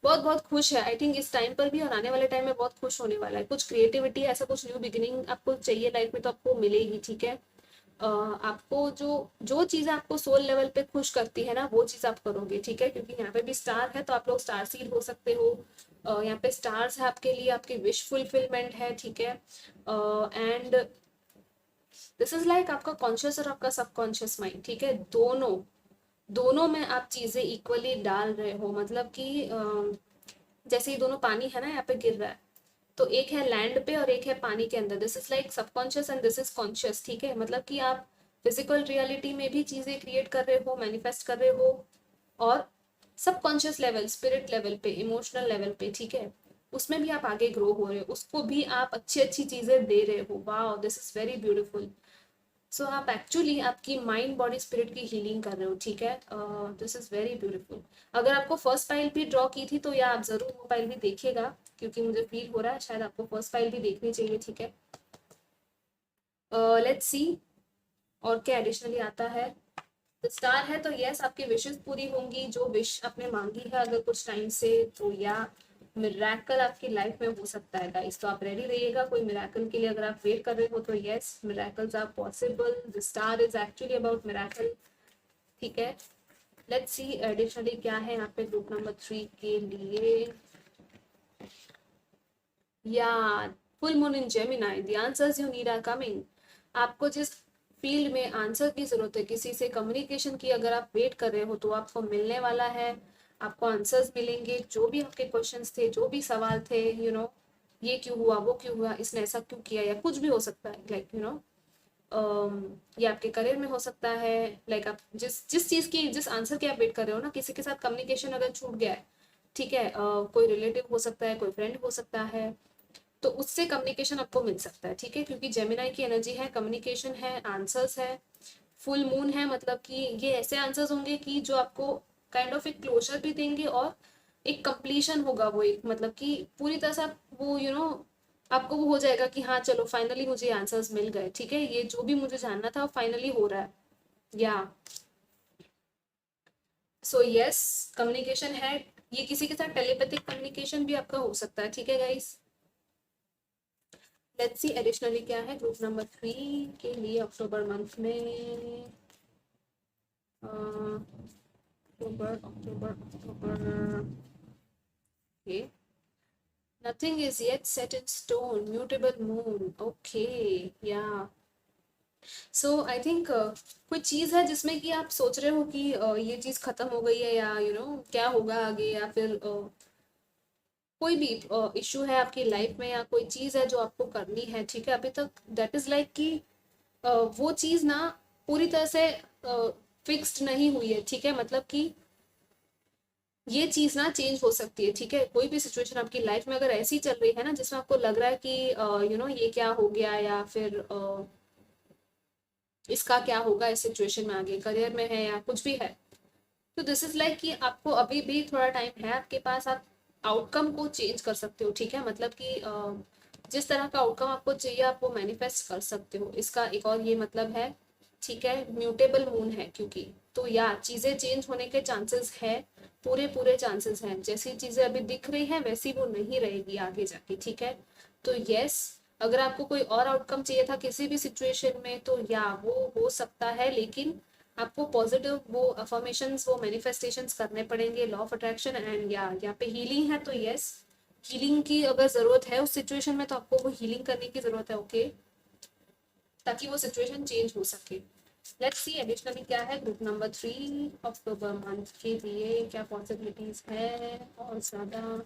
बहुत बहुत खुश है, आई थिंक इस टाइम पर भी और आने वाले टाइम में बहुत खुश होने वाला है। कुछ क्रिएटिविटी, ऐसा कुछ न्यू बिगिनिंग आपको चाहिए लाइफ में, तो आपको मिलेगी, ठीक है। आपको जो जो चीजें आपको सोल लेवल पे खुश करती है ना, वो चीज आप करोगे, ठीक है, क्योंकि यहाँ पे भी स्टार है, तो आप लोग स्टार सीड हो सकते हो। यहाँ पे स्टार्स है आपके लिए, आपकी विश फुलफिलमेंट है, ठीक है। एंड दिस इज लाइक आपका कॉन्शियस और आपका सबकॉन्शियस माइंड, ठीक है, दोनों दोनों में आप चीजें इक्वली डाल रहे हो, मतलब कि जैसे ये दोनों पानी है ना, यहाँ पे गिर रहा है, तो एक है लैंड पे और एक है पानी के अंदर, this is like subconscious and this is conscious, ठीक है। मतलब कि आप फिजिकल रियलिटी में भी चीजें क्रिएट कर रहे हो, मैनिफेस्ट कर रहे हो, और सबकॉन्शियस लेवल, स्पिरिट लेवल पे, इमोशनल लेवल पे, ठीक है, उसमें भी आप आगे ग्रो हो रहे हो, उसको भी आप अच्छी अच्छी चीजें दे रहे हो। Wow, this is very beautiful. So आप एक्चुअली आपकी माइंड बॉडी स्पिरिट की हीलिंग कर रहे हो, ठीक है। This is very beautiful. अगर आपको फर्स्ट फाइल भी ड्रॉ की थी, तो या आप जरूर वो फाइल भी देखिएगा, क्योंकि मुझे फील हो रहा है शायद आपको फर्स्ट फाइल भी देखनी चाहिए, ठीक है। लेट्स सी और क्या एडिशनली आता है। स्टार है तो यस, आपकी विशेस पूरी होंगी, जो विश आपने मांगी है अगर कुछ टाइम से, तो या मिराकल आपकी लाइफ में हो सकता है गाइस, तो आप रेडी रहिएगा कोई मिराकल के लिए। अगर आप वेट कर रहे हो तो yes, miracles are possible, the star is actually about miracle, ठीक है। लेट्स सी एडिशनली क्या है यहाँ पे ग्रुप नंबर 3 के लिए। Yeah full moon in Gemini, the answers you need are coming. आपको जिस फील्ड में आंसर की जरूरत है, किसी से कम्युनिकेशन की अगर आप वेट कर रहे हो, तो आपको मिलने वाला है, आपको आंसर्स मिलेंगे, जो भी आपके क्वेश्चंस थे, जो भी सवाल थे, ये क्यों हुआ, वो क्यों हुआ, इसने ऐसा क्यों किया, या कुछ भी हो सकता है, लाइक ये आपके करियर में हो सकता है, लाइक आप जिस जिस चीज की, जिस आंसर की आप वेट कर रहे हो ना, किसी के साथ कम्युनिकेशन अगर छूट गया है, ठीक है, कोई रिलेटिव हो सकता है, कोई फ्रेंड हो सकता है, तो उससे कम्युनिकेशन आपको मिल सकता है, ठीक है, क्योंकि जेमिनाई की एनर्जी है, कम्युनिकेशन है, आंसर्स है, फुल मून है, मतलब कि ये ऐसे आंसर्स होंगे कि जो आपको काइंड ऑफ एक क्लोजर भी देंगे, और एक कंप्लीशन होगा वो, एक मतलब कि पूरी तरह से आप वो आपको वो हो जाएगा कि हाँ चलो फाइनली मुझे आंसर्स मिल गए, ठीक है, ये जो भी मुझे जानना था वो फाइनली हो रहा है, या सो यस, कम्युनिकेशन है, ये किसी के साथ टेलीपैथिक कम्युनिकेशन भी आपका हो सकता है, ठीक है गाइस। लेट्स सी एडिशनली क्या है ग्रुप नंबर 3 के लिए अक्टूबर मंथ में। October October October, okay, nothing is yet set in stone, mutable moon, okay, yeah so I think कोई चीज़ है जिसमें कि आप सोच रहे हो कि ये चीज़ खत्म हो गई है, या क्या होगा आगे, या फिर कोई भी इशू है आपकी लाइफ में, या कोई चीज़ है जो आपको करनी है, ठीक है, अभी तक दैट इज लाइक कि वो चीज़ ना पूरी तरह से फिक्स्ड नहीं हुई है, ठीक है, मतलब कि ये चीज़ ना चेंज हो सकती है, ठीक है, कोई भी सिचुएशन आपकी लाइफ में अगर ऐसी चल रही है ना जिसमें आपको लग रहा है कि ये क्या हो गया, या फिर इसका क्या होगा इस सिचुएशन में आगे, करियर में है या कुछ भी है, तो दिस इज लाइक कि आपको अभी भी थोड़ा टाइम है आपके पास, आप आउटकम को चेंज कर सकते हो, ठीक है, मतलब कि जिस तरह का आउटकम आपको चाहिए आप वो मैनिफेस्ट कर सकते हो, इसका एक और ये मतलब है, ठीक है, म्यूटेबल मून है क्योंकि, तो या चीज़ें चेंज होने के चांसेस है, पूरे पूरे चांसेस हैं, जैसी चीज़ें अभी दिख रही हैं वैसी वो नहीं रहेगी आगे जाके, ठीक है, तो यस, अगर आपको कोई और आउटकम चाहिए था किसी भी सिचुएशन में तो या वो हो सकता है, लेकिन आपको पॉजिटिव वो अफर्मेशंस, वो मैनिफेस्टेशंस करने पड़ेंगे, लॉ ऑफ अट्रैक्शन, एंड या यहाँ पे हीलिंग है तो यस, हीलिंग की अगर जरूरत है उस सिचुएशन में तो आपको वो हीलिंग करने की जरूरत है, ओके, ताकि वो सिचुएशन चेंज हो सके। लेट्स सी एडिशनली क्या है ग्रुप नंबर 3 अक्टूबर मंथ के लिए, क्या पॉसिबिलिटीज है और ज्यादा,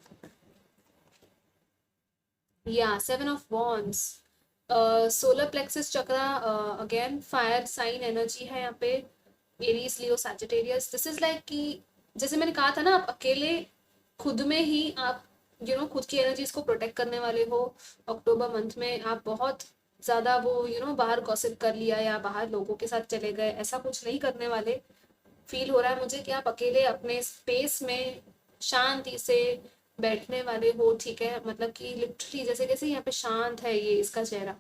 yeah 7 of wands, solar plexus chakra, again fire sign energy है यहाँ पे, Aries Leo Sagittarius, this is like कि जैसे मैंने कहा था ना, आप अकेले खुद में ही आप खुद की एनर्जीज को प्रोटेक्ट करने वाले हो, अक्टूबर मंथ में आप बहुत ज्यादा वो बाहर गॉसिप कर लिया या बाहर लोगों के साथ चले गए, ऐसा कुछ नहीं करने वाले, फील हो रहा है मुझे कि आप अकेले अपने स्पेस में शांति से बैठने वाले हो, ठीक है, मतलब कि लिटरली जैसे कैसे यहाँ पे शांत है ये इसका चेहरा,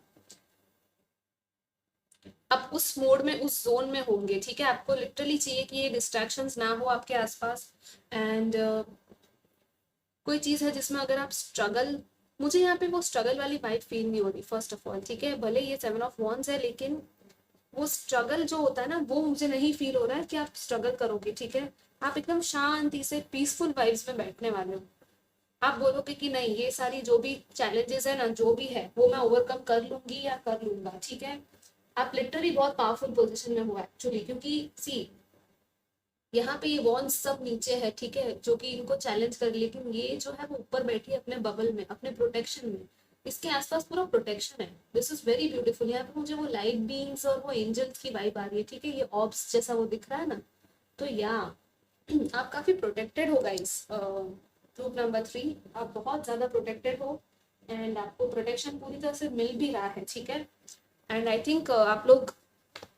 आप उस मोड में उस जोन में होंगे, ठीक है, आपको लिटरली चाहिए कि ये डिस्ट्रैक्शंस ना हो आपके आसपास, एंड कोई चीज़ है जिसमें अगर आप स्ट्रगल, मुझे यहाँ पे वो स्ट्रगल वाली वाइब फील नहीं हो रही फर्स्ट ऑफ ऑल, ठीक है, भले ये 7 ऑफ वॉन्ड्स है लेकिन वो स्ट्रगल जो होता है ना वो मुझे नहीं फील हो रहा है कि आप स्ट्रगल करोगे, ठीक है, आप एकदम शांति से पीसफुल वाइब्स में बैठने वाले हो, आप बोलोगे कि नहीं ये सारी जो भी चैलेंजेस है ना जो भी है वो मैं ओवरकम कर लूंगी या कर लूंगा, ठीक है, आप लिटरली बहुत पावरफुल पोजीशन में हो एक्चुअली, क्योंकि सी यहाँ पे ये वॉन्स सब नीचे है, ठीक है, जो कि इनको चैलेंज कर, लेकिन ये जो है वो ऊपर बैठी है अपने बबल में, अपने प्रोटेक्शन में, इसके आसपास पूरा प्रोटेक्शन है, दिस इज वेरी ब्यूटीफुल, यहाँ पे मुझे वो लाइट बीइंग्स और वो एंजल्स की वाइब आ रही है, ठीक है, ये ऑब्स जैसा वो दिख रहा है ना, तो या आप काफी प्रोटेक्टेड हो गाइस, ग्रुप नंबर 3 आप बहुत ज्यादा प्रोटेक्टेड हो, एंड आपको प्रोटेक्शन पूरी तरह से मिल भी रहा है, ठीक है, एंड आई थिंक आप लोग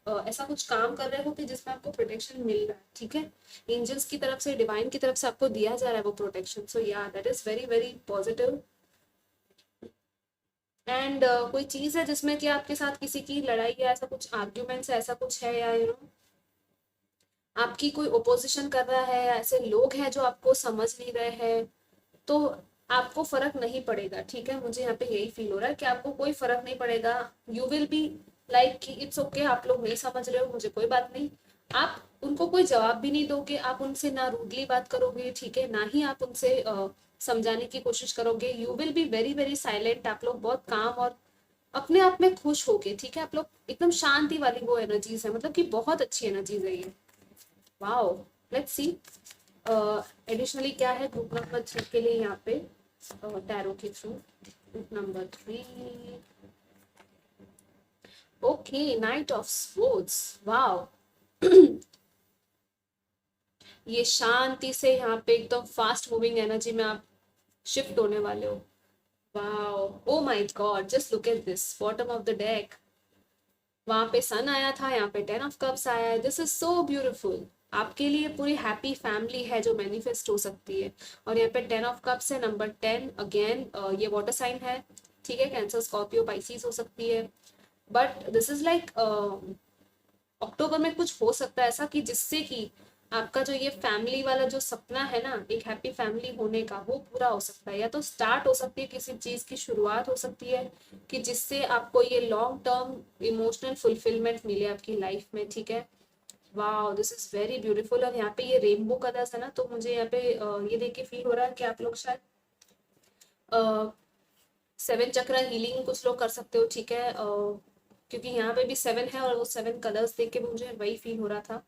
ऐसा कुछ काम कर रहे हो कि जिसमें आपको प्रोटेक्शन मिल रहा है, ठीक है, एंजल्स की तरफ से, डिवाइन की तरफ से आपको दिया जा रहा है वो प्रोटेक्शन, सो या that is very very positive, and कोई चीज है जिसमें कि आपके साथ किसी की लड़ाई या ऐसा कुछ आर्ग्यूमेंट्स है, ऐसा कुछ है, या आपकी कोई ओपोजिशन कर रहा है, या ऐसे लोग हैं जो आपको समझ नहीं रहे हैं, तो आपको फर्क नहीं पड़ेगा, ठीक है, मुझे यहाँ पे यही फील हो रहा है कि आपको कोई फर्क नहीं पड़ेगा, यू विल बी लाइक कि इट्स ओके, आप लोग नहीं समझ रहे हो मुझे कोई बात नहीं, आप उनको कोई जवाब भी नहीं दोगे, आप उनसे ना रूडली बात करोगे, ठीक है, ना ही आप उनसे समझाने की कोशिश करोगे, you will be very very silent, आप लोग बहुत काम और अपने आप में खुश होगे, ठीक है, आप लोग एकदम शांति वाली वो एनर्जीज है, मतलब कि बहुत अच्छी एनर्जीज है ये, वाओ, लेट्स सी एडिशनली क्या है ग्रुप नंबर 3 के लिए यहाँ पे टैरो के through, group number 3, okay, night of sports, wow, ये शांति से यहाँ पे एकदम फास्ट मूविंग एनर्जी में आप शिफ्ट होने वाले हो, wow, oh my God, just look at this bottom of the deck, वहां पे सन आया था, यहाँ पे 10 ऑफ कप्स आया है, दिस इज सो ब्यूटिफुल, आपके लिए पूरी हैप्पी फैमिली है जो मैनिफेस्ट हो सकती है, और यहाँ पे 10 ऑफ कप्स है, नंबर 10 अगेन, ये वाटर साइन है, ठीक है, कैंसर स्कॉर्पियो पाइसिस हो सकती है, but this is like October में कुछ हो सकता है ऐसा कि जिससे कि आपका जो ये फैमिली वाला जो सपना है ना एक हैप्पी फैमिली होने का वो पूरा हो सकता है, या तो स्टार्ट हो सकती है किसी चीज की शुरुआत हो सकती है कि जिससे आपको ये लॉन्ग टर्म इमोशनल फुलफिलमेंट मिले आपकी लाइफ में, ठीक है, wow, this is very beautiful, और यहाँ पे ये रेनबो कलर्स है ना, तो मुझे यहाँ पे ये देख के फील हो रहा है कि आप लोग शायद 7 चक्र हीलिंग कुछ लोग कर सकते हो, ठीक है। क्योंकि यहाँ पे भी 7 है और वो 7 कलर्स देख के भी मुझे वही फील हो रहा था।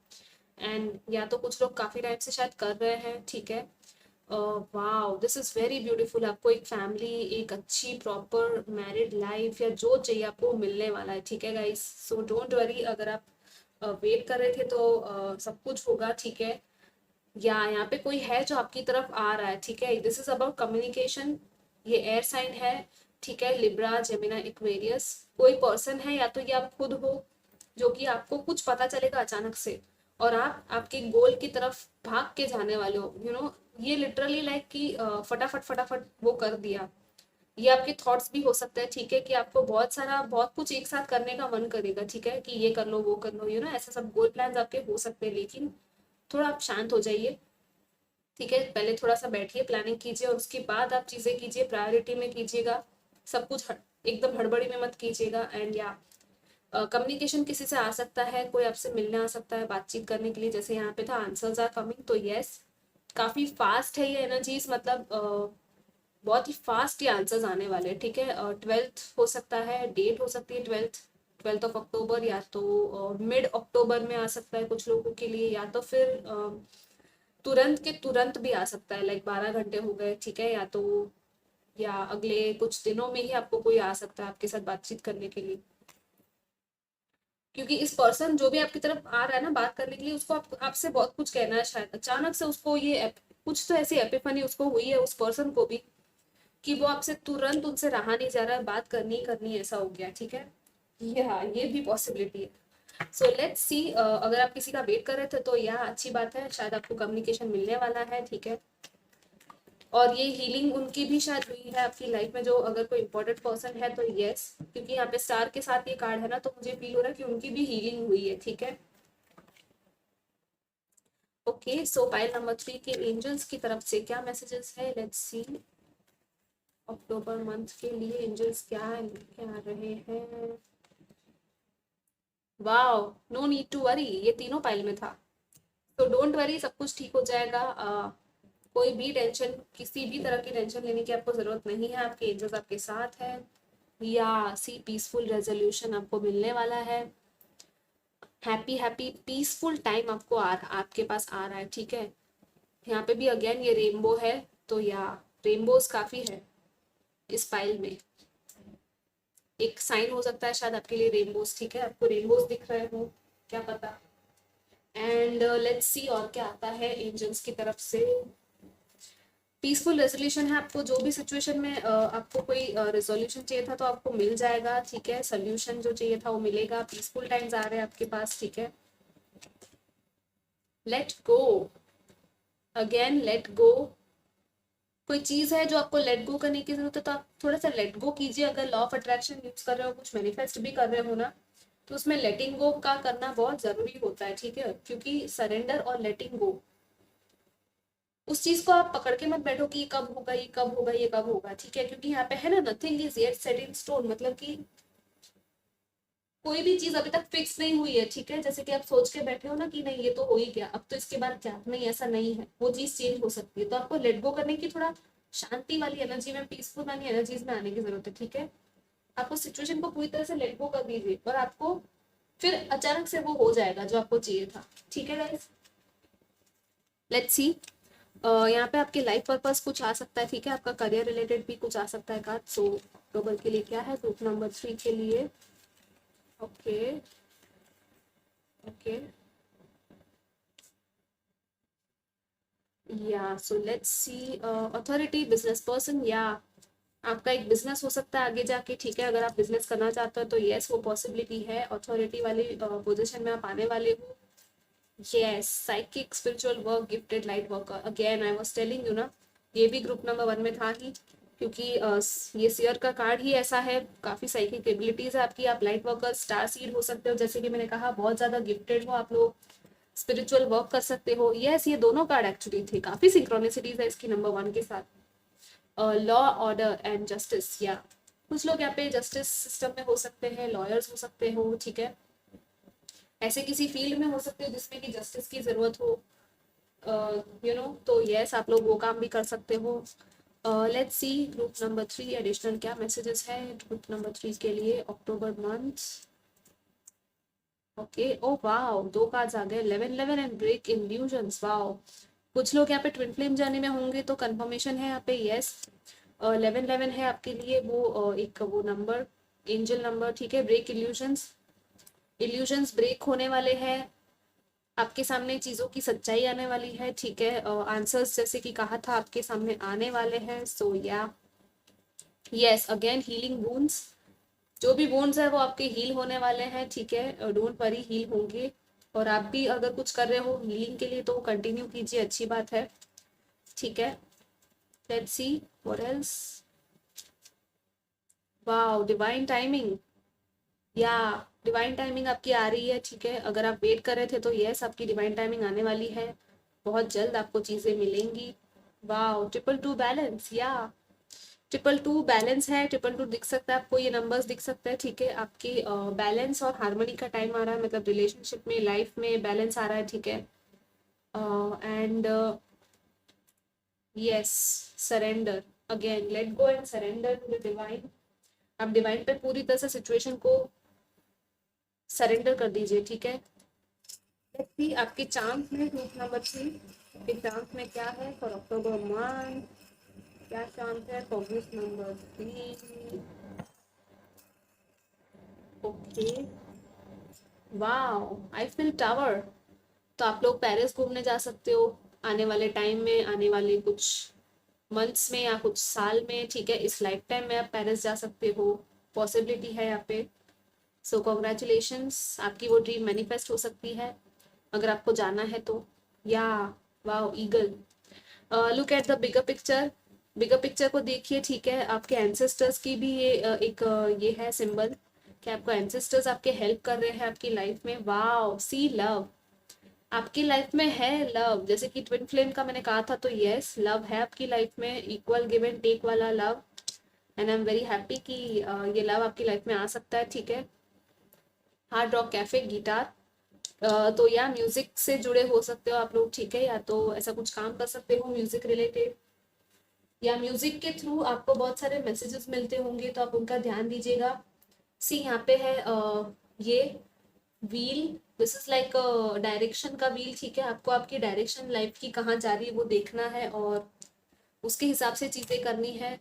एंड या तो कुछ लोग काफी टाइम से शायद कर रहे हैं, ठीक है। Wow, this is very beautiful. आपको एक फैमिली, एक अच्छी प्रॉपर मैरिड लाइफ या जो चाहिए आपको मिलने वाला है, ठीक है गाइस। सो डोंट वरी, अगर आप वेट कर रहे थे तो सब कुछ होगा, ठीक है। या यहाँ पे कोई है जो आपकी तरफ आ रहा है, ठीक है। This is about communication. ये एयर साइन है, ठीक है, लिब्रा, जेमिना, एक्वेरियस। कोई पर्सन है या तो ये आप खुद हो, जो कि आपको कुछ पता चलेगा अचानक से और आप आपके गोल की तरफ भाग के जाने वाले हो, यू नो। ये लिटरली लाइक कि फटाफट फटाफट वो कर दिया। ये आपके थॉट्स भी हो सकते हैं, ठीक है, कि आपको बहुत सारा बहुत कुछ एक साथ करने का मन करेगा, ठीक है, कि ये कर लो वो कर लो, यू नो, ऐसा सब गोल प्लान्स आपके हो सकते हैं। लेकिन थोड़ा आप शांत हो जाइए, ठीक है। पहले थोड़ा सा बैठिए, प्लानिंग कीजिए और उसके बाद आप चीजें कीजिए, प्रायोरिटी में कीजिएगा। सब कुछ एकदम हड़बड़ी में मत कीजिएगा। एंड या कम्युनिकेशन किसी से आ सकता है, कोई आपसे मिलने आ सकता है बातचीत करने के लिए, जैसे यहाँ पे था आंसर्स आर कमिंग, तो यस, काफी फास्ट है ये एनर्जीज, मतलब बहुत ही फास्ट ये आंसर्स आने वाले हैं, ठीक है। 12th हो सकता है, डेट हो सकती है 12th ऑफ अक्टूबर, या तो मिड अक्टूबर में आ सकता है कुछ लोगों के लिए, या तो फिर तुरंत के तुरंत भी आ सकता है, लाइक 12 घंटे हो गए, ठीक है, या तो या अगले कुछ दिनों में ही आपको कोई आ सकता है आपके साथ बातचीत करने के लिए। क्योंकि इस पर्सन जो भी आपकी तरफ आ रहा है ना बात करने के लिए, उसको आपसे बहुत कुछ कहना है, शायद अचानक से उसको ये कुछ तो ऐसी एपिफनी उसको हुई है उस पर्सन को भी, कि वो आपसे तुरंत उनसे रहा नहीं जा रहा है, बात करनी ही करनी है, ऐसा हो गया, ठीक है। ये हाँ, ये भी पॉसिबिलिटी है। सो लेट्स सी, अगर आप किसी का वेट कर रहे थे तो यह अच्छी बात है, शायद आपको कम्युनिकेशन मिलने वाला है, ठीक है। और ये हीलिंग उनकी भी शायद हुई है आपकी लाइफ में, जो अगर कोई इंपॉर्टेंट पर्सन है तो यस, क्योंकि यहाँ पे स्टार के साथ ये कार्ड है ना, तो मुझे फील हो रहा है कि उनकी भी हीलिंग हुई है, ठीक है। ओके, सो पाइल नंबर 3 के एंजल्स की तरफ से क्या मैसेजेस है, लेट्स सी। अक्टूबर मंथ के लिए एंजल्स क्या लेके आ रहे हैं। Wow, no need to worry, ये तीनों पाइल में था। तो डोंट वरी, सब कुछ ठीक हो जाएगा। कोई भी टेंशन, किसी भी तरह की टेंशन लेने की आपको जरूरत नहीं है, आपके एंजल्स आपके साथ है। या सी पीसफुल रेजोल्यूशन आपको मिलने वाला है। हैप्पी हैप्पी पीसफुल टाइम आपको आपके पास आ रहा है, ठीक है। यहाँ पे भी अगेन ये रेनबो है, तो या रेनबोज काफी है इस पाइल में। एक साइन हो सकता है शायद आपके लिए रेनबोज, ठीक है, आपको रेनबोज दिख रहे हो, क्या पता। एंड लेट्स सी और क्या आता है एंजल्स की तरफ से। पीसफुल रेजोल्यूशन है, आपको जो भी सिचुएशन में आपको कोई रेजोल्यूशन चाहिए था तो आपको मिल जाएगा, ठीक है। सोल्यूशन जो चाहिए था वो मिलेगा, पीसफुल टाइम्स आ रहे हैं आपके पास, ठीक है। लेट गो, अगेन लेट गो। कोई चीज है जो आपको लेट गो करने की जरूरत है तो आप थोड़ा सा लेट गो कीजिए। अगर लॉ ऑफ अट्रैक्शन यूज कर रहे हो, कुछ मैनिफेस्ट भी कर रहे हो ना, तो उसमें लेटिंग गो का करना बहुत जरूरी होता है, ठीक है। क्योंकि सरेंडर और लेटिंग गो, उस चीज को आप पकड़ के मत बैठो कि ये कब होगा, ये कब होगा, ये कब होगा, ठीक है। क्योंकि यहाँ पे है ना, nothing is yet set in stone, मतलब कि कोई भी चीज अभी तक फिक्स नहीं हुई है, ठीक है। जैसे कि आप सोच के बैठे हो ना कि नहीं ये तो हो ही गया, अब तो इसके बाद क्या, नहीं ऐसा नहीं है, वो चीज चेंज हो सकती है। तो आपको लेट गो करने की थोड़ा शांति वाली एनर्जी में, पीसफुल वाली एनर्जीज में आने की जरूरत है, ठीक है। आपको सिचुएशन को पूरी तरह से लेट गो कर दीजिए और आपको फिर अचानक से वो हो जाएगा जो आपको चाहिए था, ठीक है गाइस। लेट्स सी, यहाँ पे आपके लाइफ पर्पस कुछ आ सकता है, ठीक है। आपका करियर रिलेटेड भी कुछ आ सकता है कार्ड। सो अक्टूबर के लिए क्या है ग्रुप नंबर 3 के लिए। Okay okay, yeah so let's see, authority, business person, या आपका एक बिजनेस हो सकता है आगे जाके, ठीक है। अगर आप बिजनेस करना चाहते हो तो यस, वो पॉसिबिलिटी है, अथॉरिटी वाली पोजीशन में आप आने वाले हो। Yes, psychic, spiritual work, gifted light worker, again I was telling you ना, ये भी ग्रुप नंबर 1 में था ही। क्योंकि ये सीयर का कार्ड ही ऐसा है, काफी साइकिक एबिलिटीज है आपकी, आप लाइट वर्कर, स्टार सीड हो सकते हो, जैसे कि मैंने कहा बहुत ज्यादा गिफ्टेड हो आप लोग, स्पिरिचुअल वर्क कर सकते हो। यस, ये दोनों कार्ड एक्चुअली थे, काफी सिंक्रोनिसिटीज है इसकी नंबर 1 के साथ। लॉ, ऑर्डर एंड जस्टिस, या कुछ लोग यहाँ पे जस्टिस सिस्टम में हो सकते हैं, लॉयर्स हो सकते हो, ठीक है। ऐसे किसी फील्ड में हो सकते हो जिसमें कि जस्टिस की जरूरत हो, यू नो, तो यस आप लोग वो काम भी कर सकते हो। Let's see group number 3 additional क्या मैसेजेस है ग्रुप नंबर 3 के लिए October month. Okay, oh wow, 2 cards आ गए, 11 एंड ब्रेक इल्यूजन्स। वाओ, कुछ लोग यहाँ पे ट्विन फ्लेम जर्नी में होंगे तो कंफर्मेशन है यहाँ पे, यस। 11 है आपके लिए वो एक वो नंबर, एंजल नंबर, ठीक है। ब्रेक इल्यूजन्स, इल्यूजन्स ब्रेक होने वाले हैं, आपके सामने चीजों की सच्चाई आने वाली है, ठीक है। आंसर्स जैसे कि कहा था आपके सामने आने वाले हैं। सो या यस, अगेन हीलिंग वुंड्स, जो भी वुंड्स है वो आपके हील होने वाले हैं, ठीक है। डोंट वरी, हील होंगे। और आप भी अगर कुछ कर रहे हो हीलिंग के लिए तो कंटिन्यू कीजिए, अच्छी बात है, ठीक है। Let's see what else. Wow, divine timing, या डिवाइन टाइमिंग आपकी आ रही है, ठीक है। अगर आप वेट कर रहे थे तो यस, आपकी डिवाइन टाइमिंग आने वाली है, बहुत जल्द आपको चीजें मिलेंगी। वाओ, 222 बैलेंस, या 222 बैलेंस है, 222 दिख सकता है आपको, ये नंबर्स दिख सकते हैं, ठीक है। आपकी बैलेंस और हार्मनी का टाइम आ रहा है, मतलब रिलेशनशिप में, लाइफ में बैलेंस आ रहा है, ठीक है। And yes, surrender, again let go and surrender to the divine. आप डिवाइन पे पूरी तरह से सिचुएशन को सरेंडर कर दीजिए, ठीक है। लेट्स सी आपके चांस में ग्रुप नंबर 3, आपके चांस में क्या है फॉर अक्टूबर मंथ, क्या चांस है for group number 3। Okay, wow, I feel tower. तो आप लोग पेरिस घूमने जा सकते हो आने वाले टाइम में, आने वाले कुछ मंथ्स में या कुछ साल में, ठीक है। इस लाइफ टाइम में आप पेरिस जा सकते हो, पॉसिबिलिटी है यहाँ पे। सो कॉन्ग्रेचुलेशंस, आपकी वो ड्रीम मैनिफेस्ट हो सकती है अगर आपको जाना है तो। Yeah wow, eagle, look at the bigger picture, bigger picture को देखिए, ठीक है। आपके एंसेस्टर्स की भी ये एक ये है सिंबल कि आपको एंसेस्टर्स आपके हेल्प कर रहे हैं आपकी लाइफ में। वाओ, सी लव, आपकी लाइफ में है लव, जैसे कि ट्विन फ्लेम का मैंने कहा था, तो यस, लव है आपकी लाइफ में, इक्वल गिव एंड टेक वाला love. And I am very happy कि ये लव आपकी लाइफ में आ सकता है, ठीक है। हार्ड रॉक कैफे, गिटार, तो या म्यूजिक से जुड़े हो सकते हो आप लोग, ठीक है। या तो ऐसा कुछ काम कर सकते हो म्यूजिक रिलेटेड, या म्यूजिक के थ्रू आपको बहुत सारे मैसेजेस मिलते होंगे तो आप उनका ध्यान दीजिएगा। सी यहाँ पे है ये wheel, this is like direction का व्हील, ठीक है। आपको आपकी डायरेक्शन लाइफ की कहाँ जा रही है वो देखना है और उसके हिसाब से चीजें करनी है,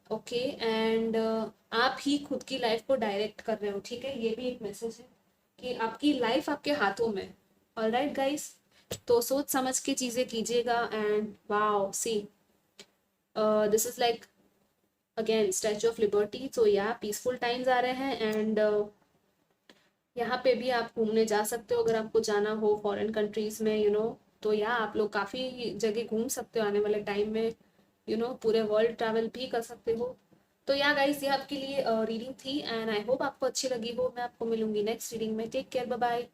ओके। एंड आप ही खुद की लाइफ को डायरेक्ट कर रहे हो, ठीक है। ये भी एक मैसेज है कि आपकी लाइफ आपके हाथों में। ऑलराइट गाइस, तो सोच समझ के चीजें कीजिएगा। And wow, see this is like again statue of liberty, तो या पीसफुल टाइम्स आ रहे हैं। एंड यहाँ पे भी आप घूमने जा सकते हो अगर आपको जाना हो फॉरेन कंट्रीज में, तो या आप लोग काफ़ी जगह घूम सकते हो आने वाले टाइम में, पूरे वर्ल्ड ट्रैवल भी कर सकते हो। तो या गाइस, ये आपके लिए रीडिंग थी एंड आई होप आपको अच्छी लगी हो। मैं आपको मिलूंगी नेक्स्ट रीडिंग में। Take care, bye bye.